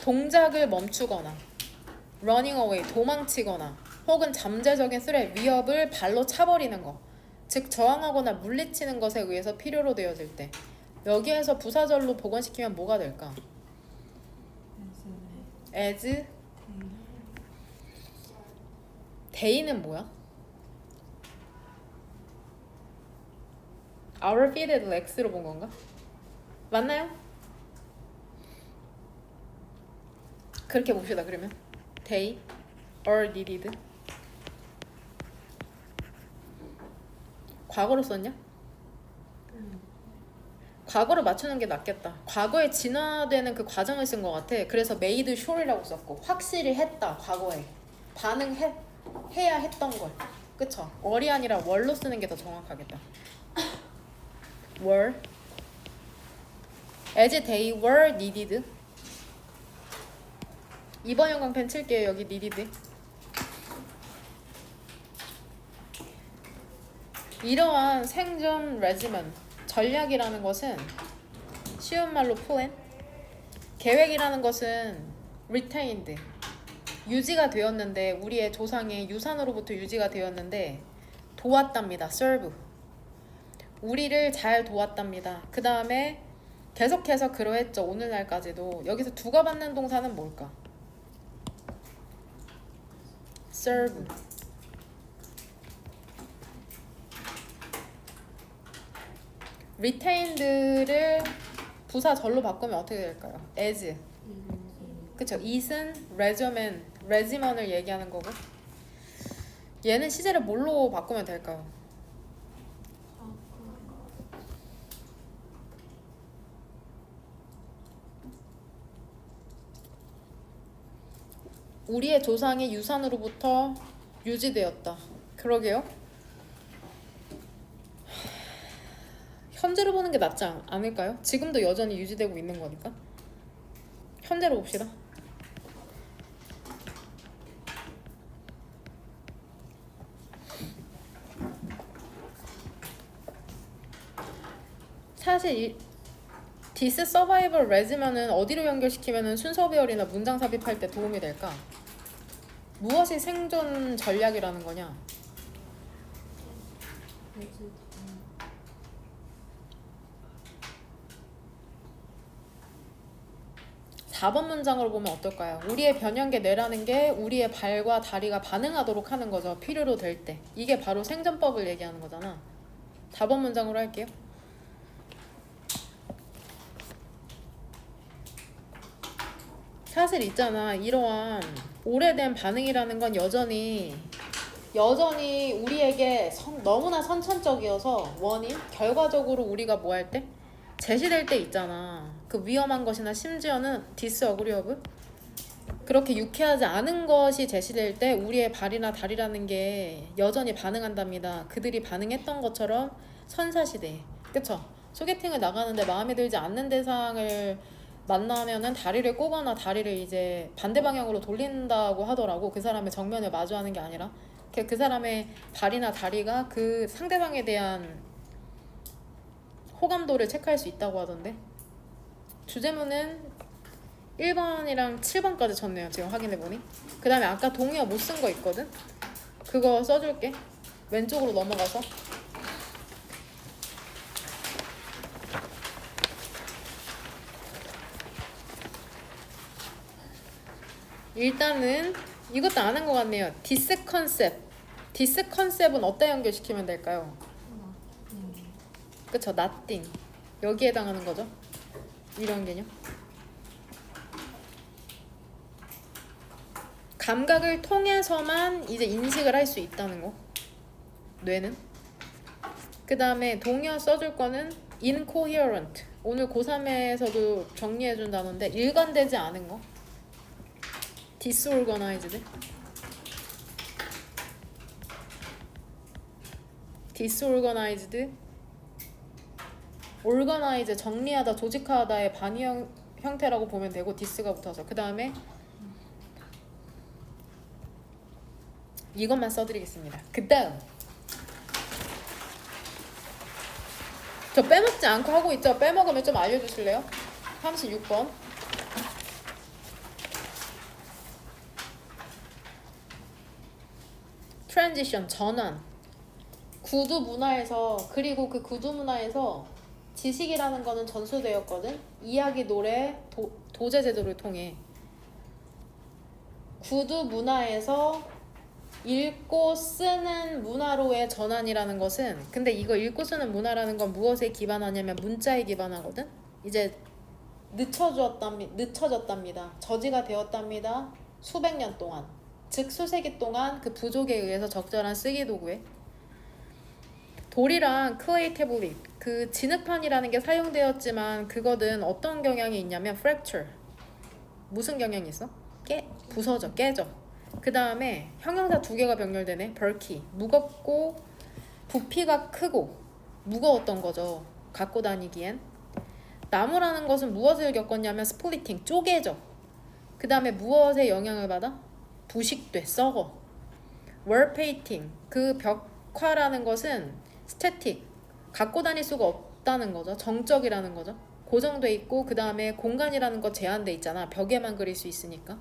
동작을 멈추거나 running away, 도망치거나 혹은 잠재적인 threat, 위협을 발로 차버리는 거. 즉 저항하거나 물리치는 것에 의해서 필요로 되어질 때. 여기에서 부사절로 복원시키면 뭐가 될까? as. day는 뭐야? our feet를 x로 본 건가? 맞나요? 그렇게 봅시다. 그러면 they are needed. 과거로 썼냐? 과거를 맞추는 게 낫겠다. 과거에 진화되는 그 과정을 쓴 것 같아. 그래서 made sure이라고 썼고 확실히 했다. 과거에 해야 했던 걸. 그쵸? 월이 아니라 월로 쓰는 게 더 정확하겠다. were as they were needed. 2번 형광펜 칠게요. 여기 needed. 이러한 생존 레지먼 전략이라는 것은 쉬운 말로 plan, 계획이라는 것은 retained, 유지가 되었는데 우리의 조상의 유산으로부터 유지가 되었는데 도왔답니다. serve, 우리를 잘 도왔답니다. 그 다음에 계속해서 그러했죠. 오늘날까지도. 여기서 두가 받는 동사는 뭘까? serve. retained를 부사 절로 바꾸면 어떻게 될까요? as. 그쵸? is은 regimen을 얘기하는 거고, 얘는 시제를 뭘로 바꾸면 될까요? 우리의 조상의 유산으로부터 유지되었다. 그러게요. 현재로 보는 게 낫지 않을까요? 지금도 여전히 유지되고 있는 거니까. 현재로 봅시다. 사실 이 this survival regimen은 어디로 연결시키면 순서 배열이나 문장 삽입할 때 도움이 될까? 무엇이 생존 전략이라는 거냐? 4번 문장으로 보면 어떨까요? 우리의 변형계 뇌라는 게 우리의 발과 다리가 반응하도록 하는 거죠. 필요로 될 때. 이게 바로 생존법을 얘기하는 거잖아. 4번 문장으로 할게요. 사실 있잖아. 이러한 오래된 반응이라는 건 여전히 우리에게 너무나 선천적이어서 원인, 결과적으로 우리가 뭐 할 때? 제시될 때 있잖아. 그 위험한 것이나 심지어는 disagree of, 그렇게 유쾌하지 않은 것이 제시될 때 우리의 발이나 다리라는 게 여전히 반응한답니다. 그들이 반응했던 것처럼 선사시대에. 그쵸? 소개팅을 나가는데 마음에 들지 않는 대상을 만나면은 다리를 꼬거나 다리를 이제 반대 방향으로 돌린다고 하더라고. 그 사람의 정면을 마주하는 게 아니라 그 사람의 발이나 다리가 그 상대방에 대한 호감도를 체크할 수 있다고 하던데. 주제문은 1번이랑 7번까지 쳤네요. 지금 확인해보니. 그 다음에 아까 동의어 못 쓴 거 있거든. 그거 써줄게. 왼쪽으로 넘어가서. 일단은 이것도 안 한 것 같네요. 디스 컨셉은 어디다 연결시키면 될까요? 그쵸, nothing. 여기에 해당하는 거죠. 이런 개념. 감각을 통해서만 이제 인식을 할 수 있다는 거. 뇌는. 그 다음에 동의어 써줄 거는 incoherent. 오늘 고3에서도 정리해준 단어인데 일관되지 않은 거. disorganized. organize, 정리하다, 조직화하다의 반의 형태라고 보면 되고 디스가 붙어서. 그 다음에 이것만 써드리겠습니다. 그 다음 저 빼먹지 않고 하고 있죠? 빼먹으면 좀 알려주실래요? 36번. 트랜지션, 전환. 구두 문화에서, 그리고 그 구두 문화에서 지식이라는 거는 전수되었거든. 이야기, 노래, 도제 제도를 통해. 구두 문화에서 읽고 쓰는 문화로의 전환이라는 것은, 근데 이거 읽고 쓰는 문화라는 건 무엇에 기반하냐면 문자에 기반하거든. 이제 늦춰졌답니다. 저지가 되었답니다. 수백 년 동안, 즉 수세기 동안 그 부족에 의해서 적절한 쓰기 도구에. 돌이랑 creatively 그 진흙판이라는 게 사용되었지만 그거는 어떤 경향이 있냐면 fracture. 무슨 경향이 있어? 부서져, 깨져. 그 다음에 형용사 두 개가 병렬되네. bulky, 무겁고 부피가 크고 무거웠던 거죠. 갖고 다니기엔. 나무라는 것은 무엇을 겪었냐면 splitting, 쪼개져. 그 다음에 무엇에 영향을 받아? 부식돼, 썩어. wall painting, 그 벽화라는 것은 static, 갖고 다닐 수가 없다는 거죠. 정적이라는 거죠. 고정돼 있고 그 다음에 공간이라는 거 제한돼 있잖아. 벽에만 그릴 수 있으니까.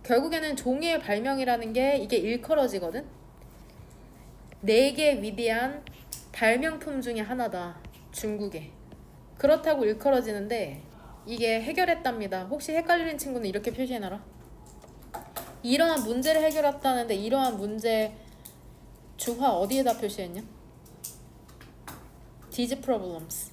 결국에는 종이의 발명이라는 게 이게 일컬어지거든. 4개 위대한 발명품 중에 하나다. 중국에. 그렇다고 일컬어지는데 이게 해결했답니다. 혹시 헷갈리는 친구는 이렇게 표시해놔라. 이러한 문제를 해결했다는데 이러한 문제 주화 어디에다 표시했냐? These problems.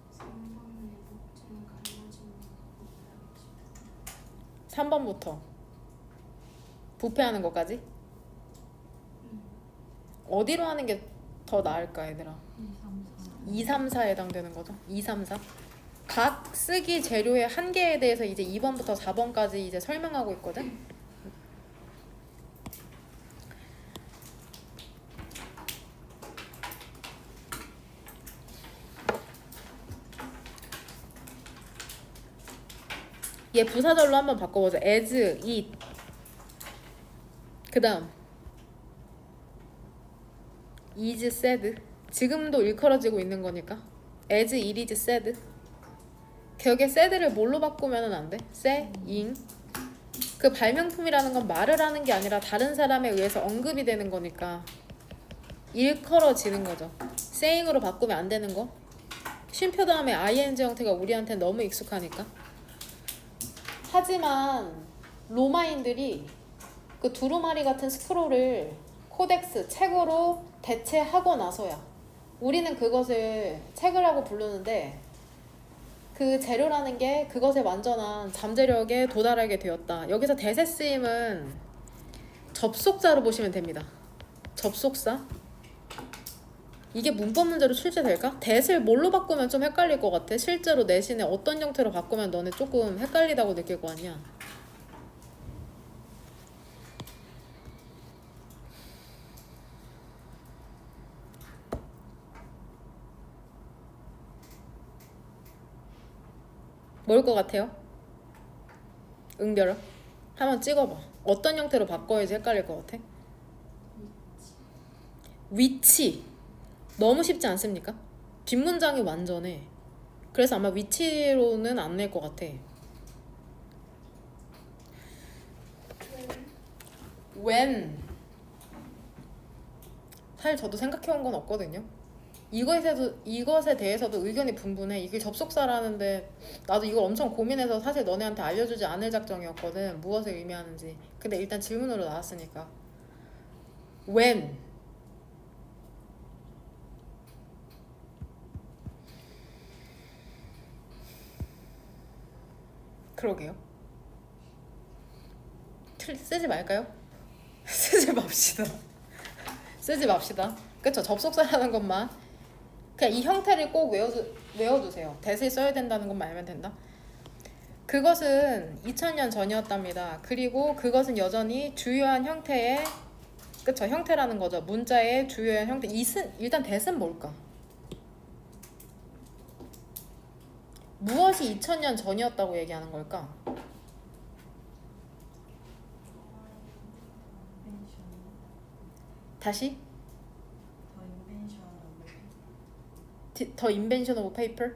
상반의 목재는 갈라지는 3번부터 부패하는 것까지? 어디로 하는 게 더 나을까 얘들아? 2, 3, 4에 해당되는 거죠. 2, 3, 4. 각 쓰기 재료의 한계에 대해서 이제 2번부터 4번까지 이제 설명하고 있거든. 얘 부사절로 한번 바꿔보자. as, it. 그 다음 is said. 지금도 일컬어지고 있는 거니까 as it is said. 격의 said를 뭘로 바꾸면 안 돼? saying. 그 발명품이라는 건 말을 하는 게 아니라 다른 사람에 의해서 언급이 되는 거니까 일컬어지는 거죠. saying으로 바꾸면 안 되는 거. 쉼표 다음에 ing 형태가 우리한테는 너무 익숙하니까. 하지만 로마인들이 그 두루마리 같은 스크롤을 코덱스, 책으로 대체하고 나서야 우리는 그것을 책이라고 부르는데 그 재료라는 게 그것의 완전한 잠재력에 도달하게 되었다. 여기서 대세 쓰임은 접속사로 보시면 됩니다. 접속사. 이게 문법 문제로 출제될까? 대를 뭘로 바꾸면 좀 헷갈릴 것 같아. 실제로 내신에 어떤 형태로 바꾸면 너네 조금 헷갈리다고 느낄 거 아니야. 뭘 것 같아요? 응별아? 한번 찍어봐. 어떤 형태로 바꿔야지 헷갈릴 것 같아? 위치. 너무 쉽지 않습니까? 뒷문장이 완전해. 그래서 아마 위치로는 안 낼 것 같아. when. 사실 저도 생각해온 건 없거든요. 이것에 대해서도 의견이 분분해. 이게 접속사라는데 나도 이걸 엄청 고민해서 사실 너네한테 알려주지 않을 작정이었거든. 무엇을 의미하는지. 근데 일단 질문으로 나왔으니까. when. 그러게요. 쓰지 말까요? 쓰지 맙시다. 쓰지 맙시다. 그쵸? 접속사라는 것만 그냥 이 형태를 꼭 외워두세요. 대세에 써야 된다는 것만 알면 된다. 그것은 2000년 전이었답니다. 그리고 그것은 여전히 주요한 형태의 그쵸? 형태라는 거죠. 문자의 주요한 형태. 일단 대는 뭘까? 무엇이 2000년 전이었다고 얘기하는 걸까? 다시? The invention of paper?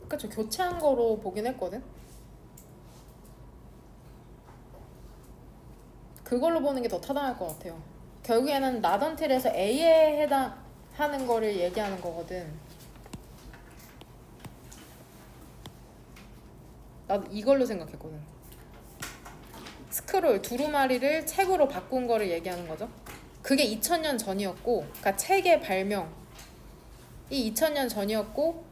그쵸, 교체한 거로 보긴 했거든. 그걸로 보는 게 더 타당할 것 같아요. 결국에는 나던틸에서 A에 해당하는 거를 얘기하는 거거든. 나도 이걸로 생각했거든. 스크롤 두루마리를 책으로 바꾼 거를 얘기하는 거죠. 그게 2000년 전이었고, 그러니까 책의 발명이 2000년 전이었고,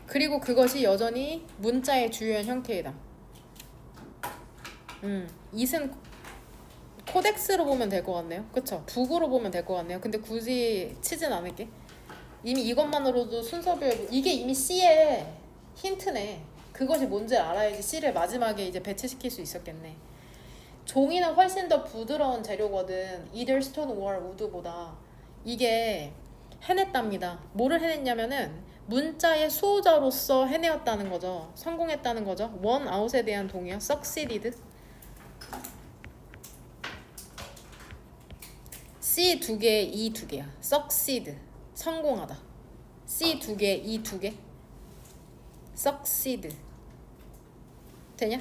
그리고 그것이 여전히 문자의 주요한 형태이다. 이슨 코덱스로 보면 될 것 같네요. 그쵸? 북으로 보면 될 것 같네요. 근데 굳이 치진 않을게. 이미 이것만으로도 순서별, 이게 이미 C의 힌트네. 그것이 뭔지 알아야지 C를 마지막에 이제 배치시킬 수 있었겠네. 종이는 훨씬 더 부드러운 재료거든. either stone or wood보다. 이게 해냈답니다. 뭐를 해냈냐면은 문자의 수호자로서 해내었다는 거죠. 성공했다는 거죠. one out에 대한 동의어 succeeded. C 2개, E 2개야. succeed. 성공하다. C 2개, E 2개. succeed. 되냐?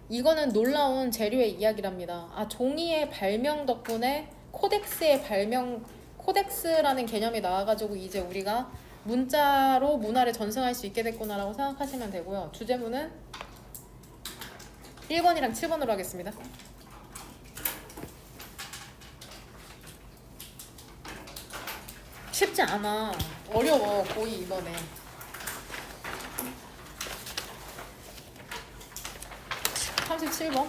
이거는 놀라운 재료의 이야기랍니다. 아, 종이의 발명 덕분에 코덱스의 발명, 코덱스라는 개념이 나와가지고 이제 우리가 문자로 문화를 전승할 수 있게 됐구나라고 생각하시면 되고요. 주제문은 1번이랑 7번으로 하겠습니다. 쉽지 않아. 어려워. 고2 이번에. 37번.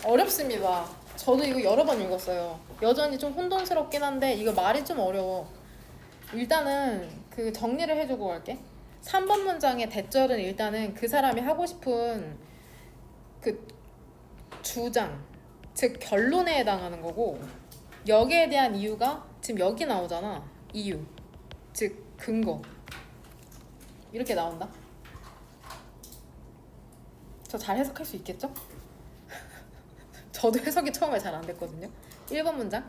어렵습니다. 저도 이거 여러 번 읽었어요. 여전히 좀 혼돈스럽긴 한데 이거 말이 좀 어려워. 일단은 그 정리를 해주고 갈게. 3번 문장의 대절은 일단은 그 사람이 하고 싶은 그 주장, 즉 결론에 해당하는 거고, 여기에 대한 이유가 지금 여기 나오잖아. 이유, 즉 근거. 이렇게 나온다. 저 잘 해석할 수 있겠죠? 저도 해석이 처음에 잘 안 됐거든요. 1번 문장.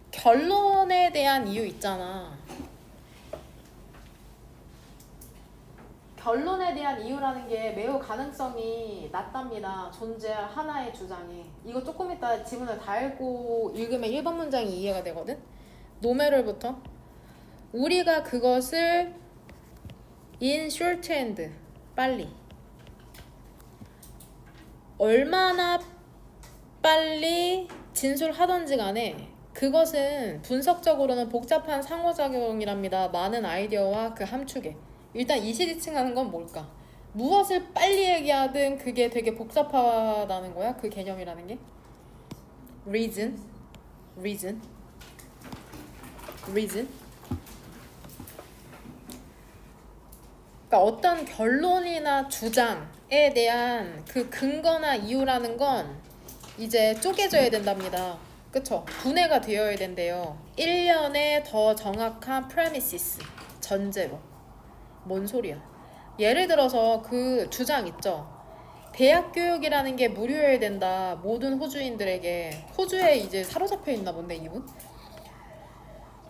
결론에 대한 이유 있잖아. 결론에 대한 이유라는 게 매우 가능성이 낮답니다. 존재할 하나의 주장이. 이거 조금 이따 지문을 다 읽고 읽으면 1번 문장이 이해가 되거든. 노메럴부터 우리가 그것을 in shorthand 빨리 얼마나 빨리 진술하던지 간에 그것은 분석적으로는 복잡한 상호작용이랍니다. 많은 아이디어와 그 함축에. 일단 이시지칭하는 건 뭘까? 무엇을 빨리 얘기하든 그게 되게 복잡하다는 거야. 그 개념이라는 게. reason. 그러니까 어떤 결론이나 주장에 대한 그 근거나 이유라는 건 이제 쪼개져야 된답니다. 그쵸? 분해가 되어야 된대요. 1년에 더 정확한 premises, 전제로. 뭔 소리야? 예를 들어서 그 주장 있죠? 대학 교육이라는 게 무료여야 된다. 모든 호주인들에게. 호주에 이제 사로잡혀 있나 본데 이분?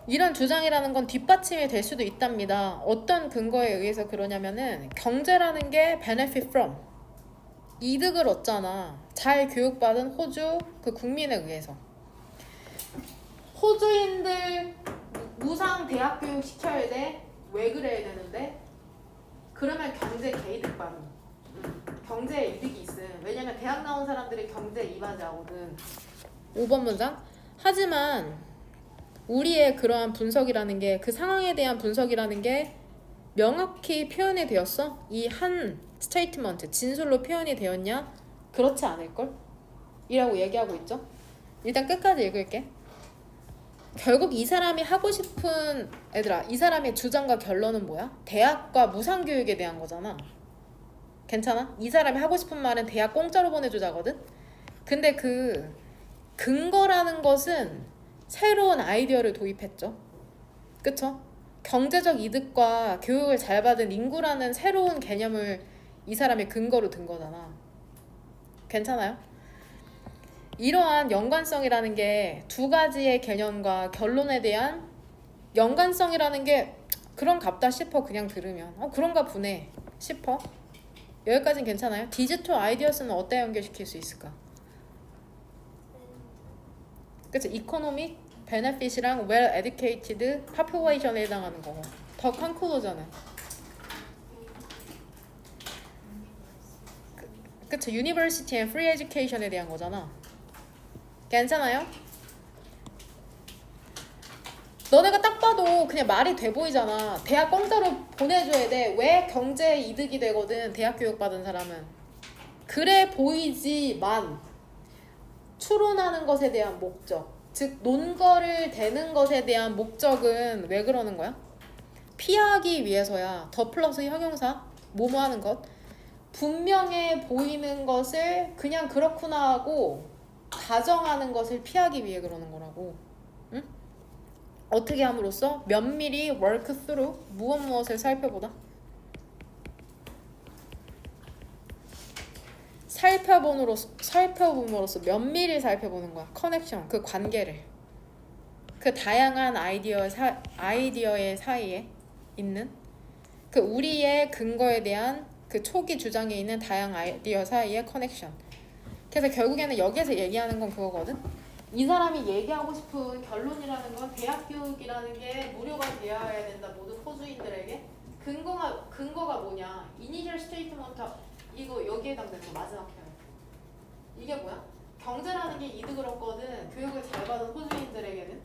이런 주장이라는 건 뒷받침이 될 수도 있답니다. 어떤 근거에 의해서 그러냐면은 경제라는 게 benefit from. 이득을 얻잖아. 잘 교육받은 호주 그 국민에 의해서. 호주인들 무상 대학 교육 시켜야 돼. 왜 그래야 되는데? 그러면 경제 개이득 받음. 경제에 이득이 있음. 왜냐면 대학 나온 사람들이 경제에 이바지하거든. 5번 문장. 하지만 우리의 그러한 분석이라는 게, 그 상황에 대한 분석이라는 게 명확히 표현이 되었어? 이 한 스테이트먼트, 진술로 표현이 되었냐? 그렇지 않을걸? 이라고 얘기하고 있죠. 일단 끝까지 읽을게. 결국 이 사람이 하고 싶은, 얘들아, 이 사람의 주장과 결론은 뭐야? 대학과 무상교육에 대한 거잖아. 괜찮아? 이 사람이 하고 싶은 말은 대학 공짜로 보내주자거든? 근데 그 근거라는 것은 새로운 아이디어를 도입했죠. 그쵸? 경제적 이득과 교육을 잘 받은 인구라는 새로운 개념을 이 사람의 근거로 든 거잖아. 괜찮아요? 이러한 연관성이라는 게 두 가지의 개념과 결론에 대한 연관성이라는 게 그런갑다 싶어. 그냥 들으면 그런가 보네 싶어. 여기까지는 괜찮아요? 디지털 아이디어스는 어디에 연결시킬 수 있을까? 그치? 이코노믹, 베네핏이랑 well educated population에 해당하는 거고. 더 컨클로잖아. 그쵸? University and Free Education에 대한 거잖아. 괜찮아요? 너네가 딱 봐도 그냥 말이 돼 보이잖아. 대학 공짜로 보내줘야 돼. 왜? 경제 이득이 되거든. 대학 교육 받은 사람은. 그래 보이지만 추론하는 것에 대한 목적, 즉 논거를 대는 것에 대한 목적은 왜 그러는 거야? 피하기 위해서야. 더 플러스 형용사 뭐뭐 하는 것, 분명해 보이는 것을 그냥 그렇구나 하고 가정하는 것을 피하기 위해 그러는 거라고. 응? 어떻게 함으로써? 면밀히 work through 무엇을 살펴보다. 살펴봄으로써 면밀히 살펴보는 거야. 커넥션, 그 관계를. 그 다양한 아이디어의 사이에 있는 그 우리의 근거에 대한 그 초기 주장에 있는 다양한 아이디어 사이의 커넥션. 그래서 결국에는 여기에서 얘기하는 건 그거거든. 이 사람이 얘기하고 싶은 결론이라는 건 대학 교육이라는 게 무료가 되어야 된다. 모든 호주인들에게. 근거가 뭐냐? 이니셜 스테이트먼트 이거 여기에 해당되는 거 마지막 표현. 이게 뭐야? 경제라는 게 이득을 얻거든. 교육을 잘 받은 호주인들에게는.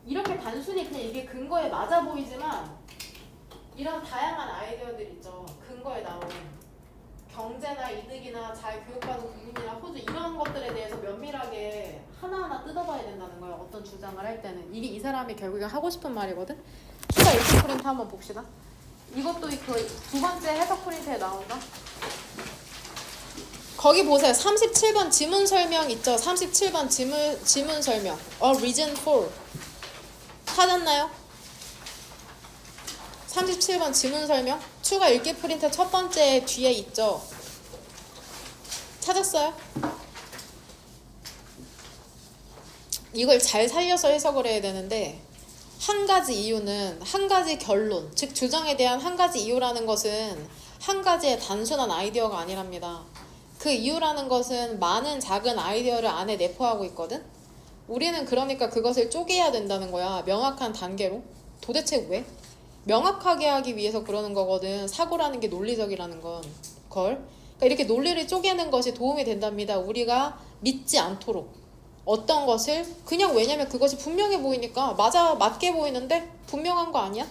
이렇게 단순히 그냥 이게 근거에 맞아 보이지만 이런 다양한 아이디어들 있죠. 근거에 나오는 경제나 이득이나 잘 교육받은 국민이나 호주 이런 것들에 대해서 면밀하게 하나하나 뜯어봐야 된다는 거예요. 어떤 주장을 할 때는. 이게 이 사람이 결국에 하고 싶은 말이거든. 추가 일기 프린트 한번 봅시다. 이것도 그 두 번째 해석 프린트에 나온다. 거기 보세요. 37번 지문 설명 있죠. 37번 지문 설명. A reason for. 찾았나요? 37번 지문 설명. 추가 읽기 프린트 첫 번째 뒤에 있죠. 찾았어요? 이걸 잘 살려서 해석을 해야 되는데 한 가지 이유는 한 가지 결론, 즉 주장에 대한 한 가지 이유라는 것은 한 가지의 단순한 아이디어가 아니랍니다. 그 이유라는 것은 많은 작은 아이디어를 안에 내포하고 있거든. 우리는 그러니까 그것을 쪼개야 된다는 거야. 명확한 단계로. 도대체 왜? 명확하게 하기 위해서 그러는 거거든. 사고라는 게 논리적이라는 건. 그러니까 이렇게 논리를 쪼개는 것이 도움이 된답니다. 우리가 믿지 않도록. 어떤 것을 그냥 왜냐면 그것이 분명해 보이니까 맞게 보이는데 분명한 거 아니야?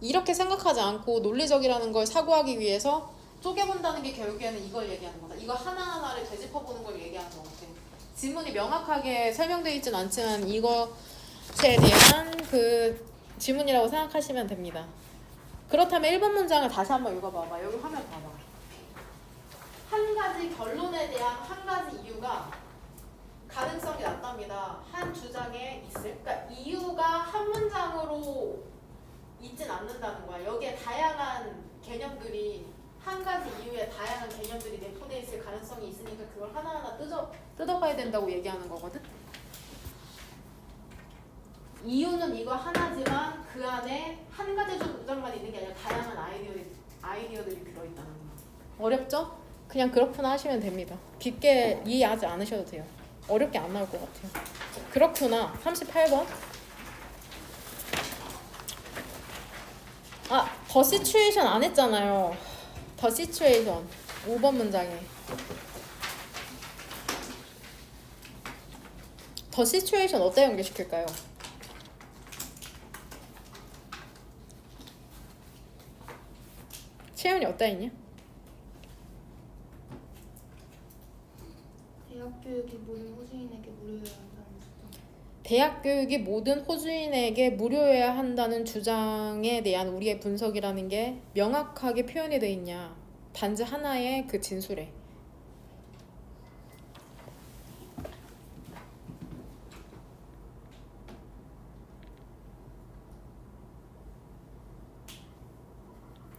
이렇게 생각하지 않고 논리적이라는 걸 사고하기 위해서 쪼개본다는 게 결국에는 이걸 얘기하는 거다. 이거 하나하나를 되짚어보는 걸 얘기하는 거 같아. 지문이 명확하게 설명되어 있진 않지만 이것에 대한 그 지문이라고 생각하시면 됩니다. 그렇다면 1번 문장을 다시 한번 읽어봐봐. 여기 화면 봐봐. 한 가지 결론에 대한 한 가지 이유가 가능성이 낮답니다. 한 주장에 있을. 그러니까 이유가 한 문장으로 있진 않는다는 거야. 여기에 다양한 개념들이 한 가지 이유에 다양한 개념들이 내포되어 있을 가능성이 있으니까 그걸 하나하나 뜯어봐야 된다고 얘기하는 거거든. 이유는 이거 하나지만 그 안에 한 가지 주장만 있는 게 아니라 다양한 아이디어들이 들어있다는 거. 어렵죠? 그냥 그렇구나 하시면 됩니다. 깊게 이해하지 않으셔도 돼요. 어렵게 안 나올 것 같아요. 그렇구나. 38번. The situation 안 했잖아요. The situation. 5번 문장에. The situation 어디다 연결시킬까요? 채연이 어디다 있냐? 대학 교육이 모든 호주인에게 무료여야 한다는 주장. 대학 교육이 모든 호주인에게 무료여야 한다는 주장에 대한 우리의 분석이라는 게 명확하게 표현이 돼 있냐? 단지 하나의 그 진술에.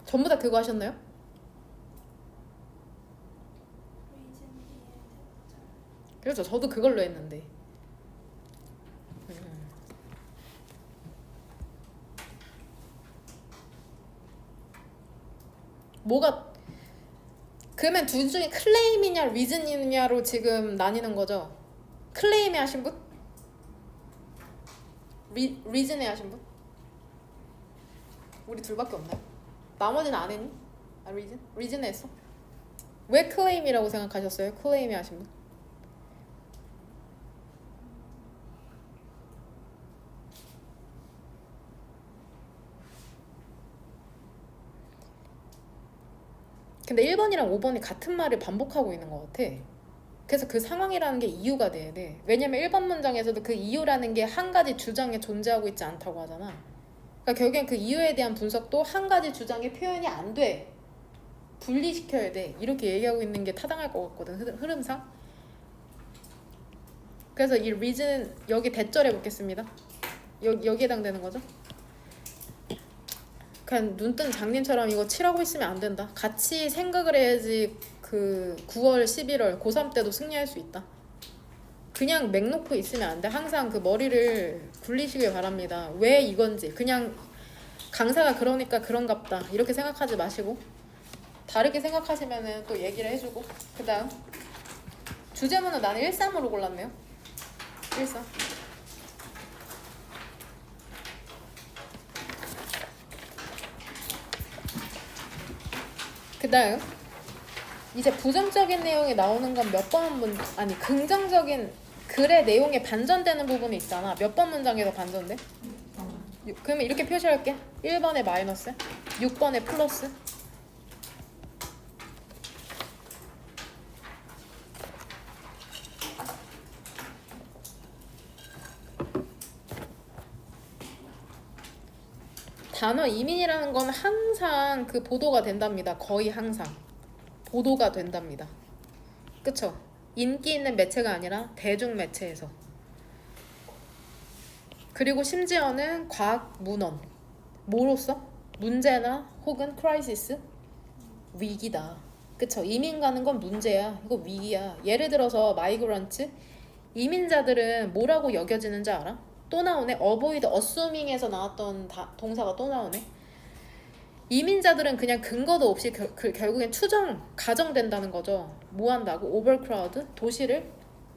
전부 다 그거 하셨나요? 그렇죠. 저도 그걸로 했는데. 뭐가 그러면 둘 중에 클레임이냐 리즌이냐로 지금 나뉘는 거죠. 클레임에 하신 분? 리즌에 하신 분? 우리 둘밖에 없나요? 나머지는 안 했니? 리즌에 했어? 왜 클레임이라고 생각하셨어요? 클레임이 하신 분? 근데 1번이랑 5번이 같은 말을 반복하고 있는 것 같아. 그래서 그 상황이라는 게 이유가 돼야 돼. 왜냐면 1번 문장에서도 그 이유라는 게 한 가지 주장에 존재하고 있지 않다고 하잖아. 그러니까 결국엔 그 이유에 대한 분석도 한 가지 주장의 표현이 안 돼. 분리시켜야 돼. 이렇게 얘기하고 있는 게 타당할 것 같거든. 흐름상. 그래서 이 reason 여기 대절해 보겠습니다. 여기에 해당되는 거죠. 그냥 눈뜬 장님처럼 이거 칠하고 있으면 안 된다. 같이 생각을 해야지 그 9월, 11월 고3 때도 승리할 수 있다. 그냥 맥 놓고 있으면 안 돼. 항상 그 머리를 굴리시길 바랍니다. 왜 이건지. 그냥 강사가 그러니까 그런갑다. 이렇게 생각하지 마시고 다르게 생각하시면 또 얘기를 해주고. 그 다음 주제문은 나는 1-3으로 골랐네요. 1-3. 그 다음 이제 부정적인 내용이 나오는 건 몇 번 아니 긍정적인 글의 내용에 반전되는 부분이 있잖아. 몇 번 문장에서 반전돼? 그러면 이렇게 표시할게. 1번에 마이너스, 6번에 플러스. 단어 이민이라는 건 항상 그 보도가 된답니다. 거의 항상 보도가 된답니다. 그쵸? 인기 있는 매체가 아니라 대중 매체에서. 그리고 심지어는 과학 문헌. 뭐로써? 문제나 혹은 크라이시스? 위기다. 그쵸? 이민 가는 건 문제야. 이거 위기야. 예를 들어서 마이그런트. 이민자들은 뭐라고 여겨지는지 알아? 또 나오네. avoid assuming에서 나왔던 동사가 또 나오네. 이민자들은 그냥 근거도 없이 결국엔 가정된다는 거죠. 뭐 한다고? overcrowd, 도시를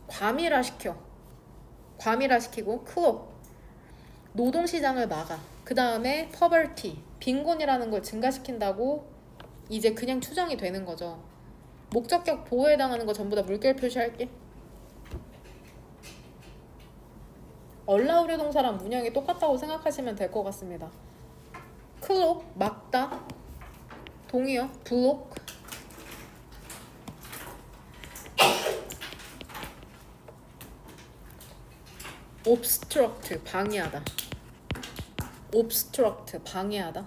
과밀화시키고 clog, 노동시장을 막아. 그 다음에 poverty, 빈곤이라는 걸 증가시킨다고 이제 그냥 추정이 되는 거죠. 목적격 보호에 해당하는 거 전부 다 물결 표시할게. 얼라우려 동사랑 문형이 똑같다고 생각하시면 될 것 같습니다. 클록, 막다, 동의어, 블록, obstruct, 방해하다. obstruct, 방해하다.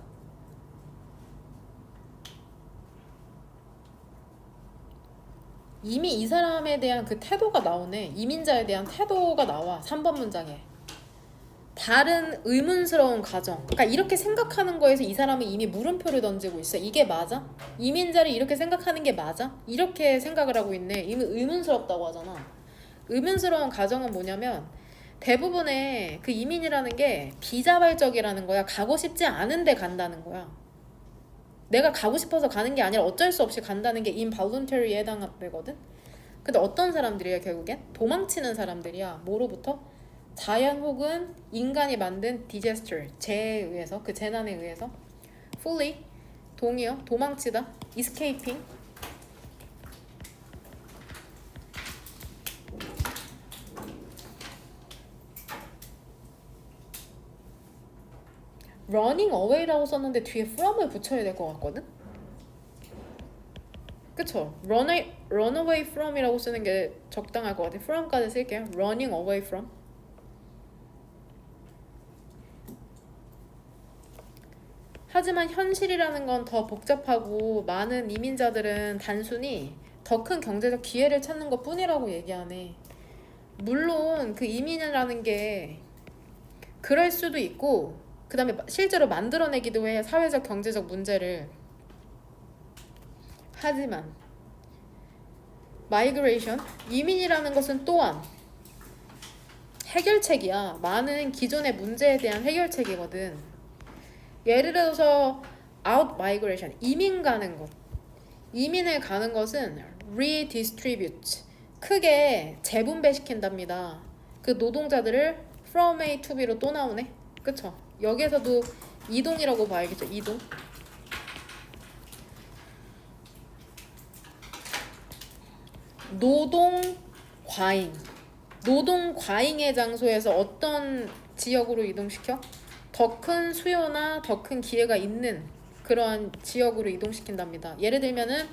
이미 이 사람에 대한 그 태도가 나오네. 이민자에 대한 태도가 나와. 3번 문장에. 다른 의문스러운 가정. 그러니까 이렇게 생각하는 거에서 이 사람은 이미 물음표를 던지고 있어. 이게 맞아? 이민자를 이렇게 생각하는 게 맞아? 이렇게 생각을 하고 있네. 이미 의문스럽다고 하잖아. 의문스러운 가정은 뭐냐면 대부분의 그 이민이라는 게 비자발적이라는 거야. 가고 싶지 않은데 간다는 거야. 내가 가고 싶어서 가는 게 아니라 어쩔 수 없이 간다는 게 involuntary에 해당되거든. 근데 어떤 사람들이야 결국엔? 도망치는 사람들이야. 뭐로부터? 자연 혹은 인간이 만든 disaster, 재해에 의해서, 그 재난에 의해서. flee, 동의어, 도망치다. escaping, running away라고 썼는데 뒤에 from을 붙여야 될 것 같거든? 그쵸? run away from이라고 쓰는 게 적당할 것 같아. from까지 쓸게요. running away from. 하지만 현실이라는 건 더 복잡하고 많은 이민자들은 단순히 더 큰 경제적 기회를 찾는 것 뿐이라고 얘기하네. 물론 그 이민이라는 게 그럴 수도 있고 그 다음에 실제로 만들어내기도 해. 사회적 경제적 문제를. 하지만 migration, 이민이라는 것은 또한 해결책이야. 많은 기존의 문제에 대한 해결책이거든. 예를 들어서 out migration, 이민 가는 것. 이민을 가는 것은 redistribute, 크게 재분배시킨답니다. 그 노동자들을 from A to B로 또 나오네. 그쵸? 여기에서도 이동이라고 봐야겠죠. 이동. 노동 과잉. 노동 과잉의 장소에서 어떤 지역으로 이동시켜? 더 큰 수요나 더 큰 기회가 있는 그러한 지역으로 이동시킨답니다. 예를 들면은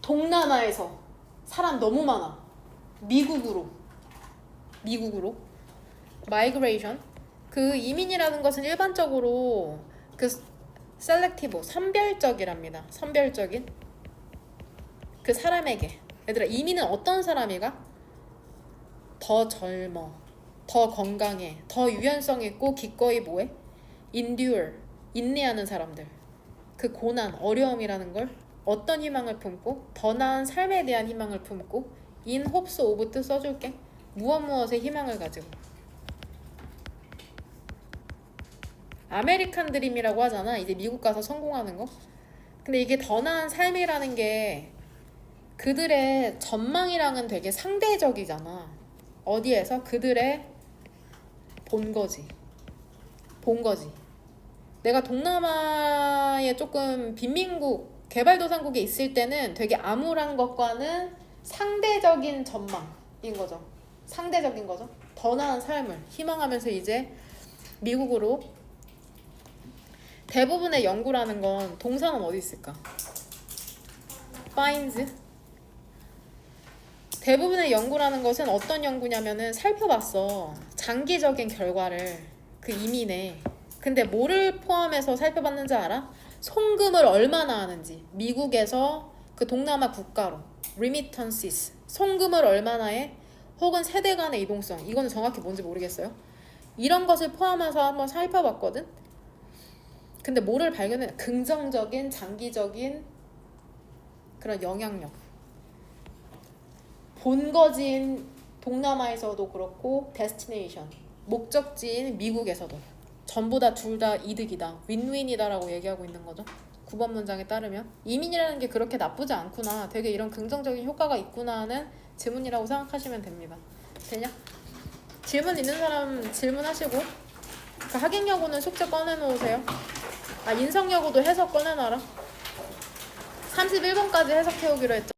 동남아에서 사람 너무 많아. 미국으로 migration. 그 이민이라는 것은 일반적으로 그 셀렉티브, 선별적이랍니다. 선별적인 그 사람에게. 얘들아, 이민은 어떤 사람이가? 더 젊어, 더 건강해, 더 유연성 있고 기꺼이 뭐해? endure, 인내하는 사람들. 그 고난, 어려움이라는 걸 어떤 희망을 품고 더 나은 삶에 대한 희망을 품고 in hopes of 뜻 써줄게. 무엇에 희망을 가지고. 아메리칸 드림이라고 하잖아. 이제 미국 가서 성공하는 거. 근데 이게 더 나은 삶이라는 게 그들의 전망이랑은 되게 상대적이잖아. 어디에서? 그들의 본 거지. 내가 동남아에 조금 빈민국, 개발도상국에 있을 때는 되게 암울한 것과는 상대적인 전망인 거죠. 상대적인 거죠. 더 나은 삶을 희망하면서 이제 미국으로. 대부분의 연구라는 건 동사는 어디 있을까? finds. 대부분의 연구라는 것은 어떤 연구냐면은 살펴봤어. 장기적인 결과를 그 이민에. 근데 뭐를 포함해서 살펴봤는지 알아? 송금을 얼마나 하는지. 미국에서 그 동남아 국가로 remittances. 송금을 얼마나 해? 혹은 세대 간의 이동성. 이거는 정확히 뭔지 모르겠어요. 이런 것을 포함해서 한번 살펴봤거든. 근데 뭐를 발견해? 긍정적인 장기적인 그런 영향력. 본거지인 동남아에서도 그렇고 데스티네이션 목적지인 미국에서도 전부 다 둘 다 이득이다. 윈윈이다라고 얘기하고 있는 거죠. 9번 문장에 따르면 이민이라는 게 그렇게 나쁘지 않구나. 되게 이런 긍정적인 효과가 있구나 하는 질문이라고 생각하시면 됩니다. 되냐? 질문 있는 사람 질문하시고 그 학행여고는 숙제 꺼내놓으세요. 인성여고도 해석 꺼내놔라. 31번까지 해석해오기로 했죠.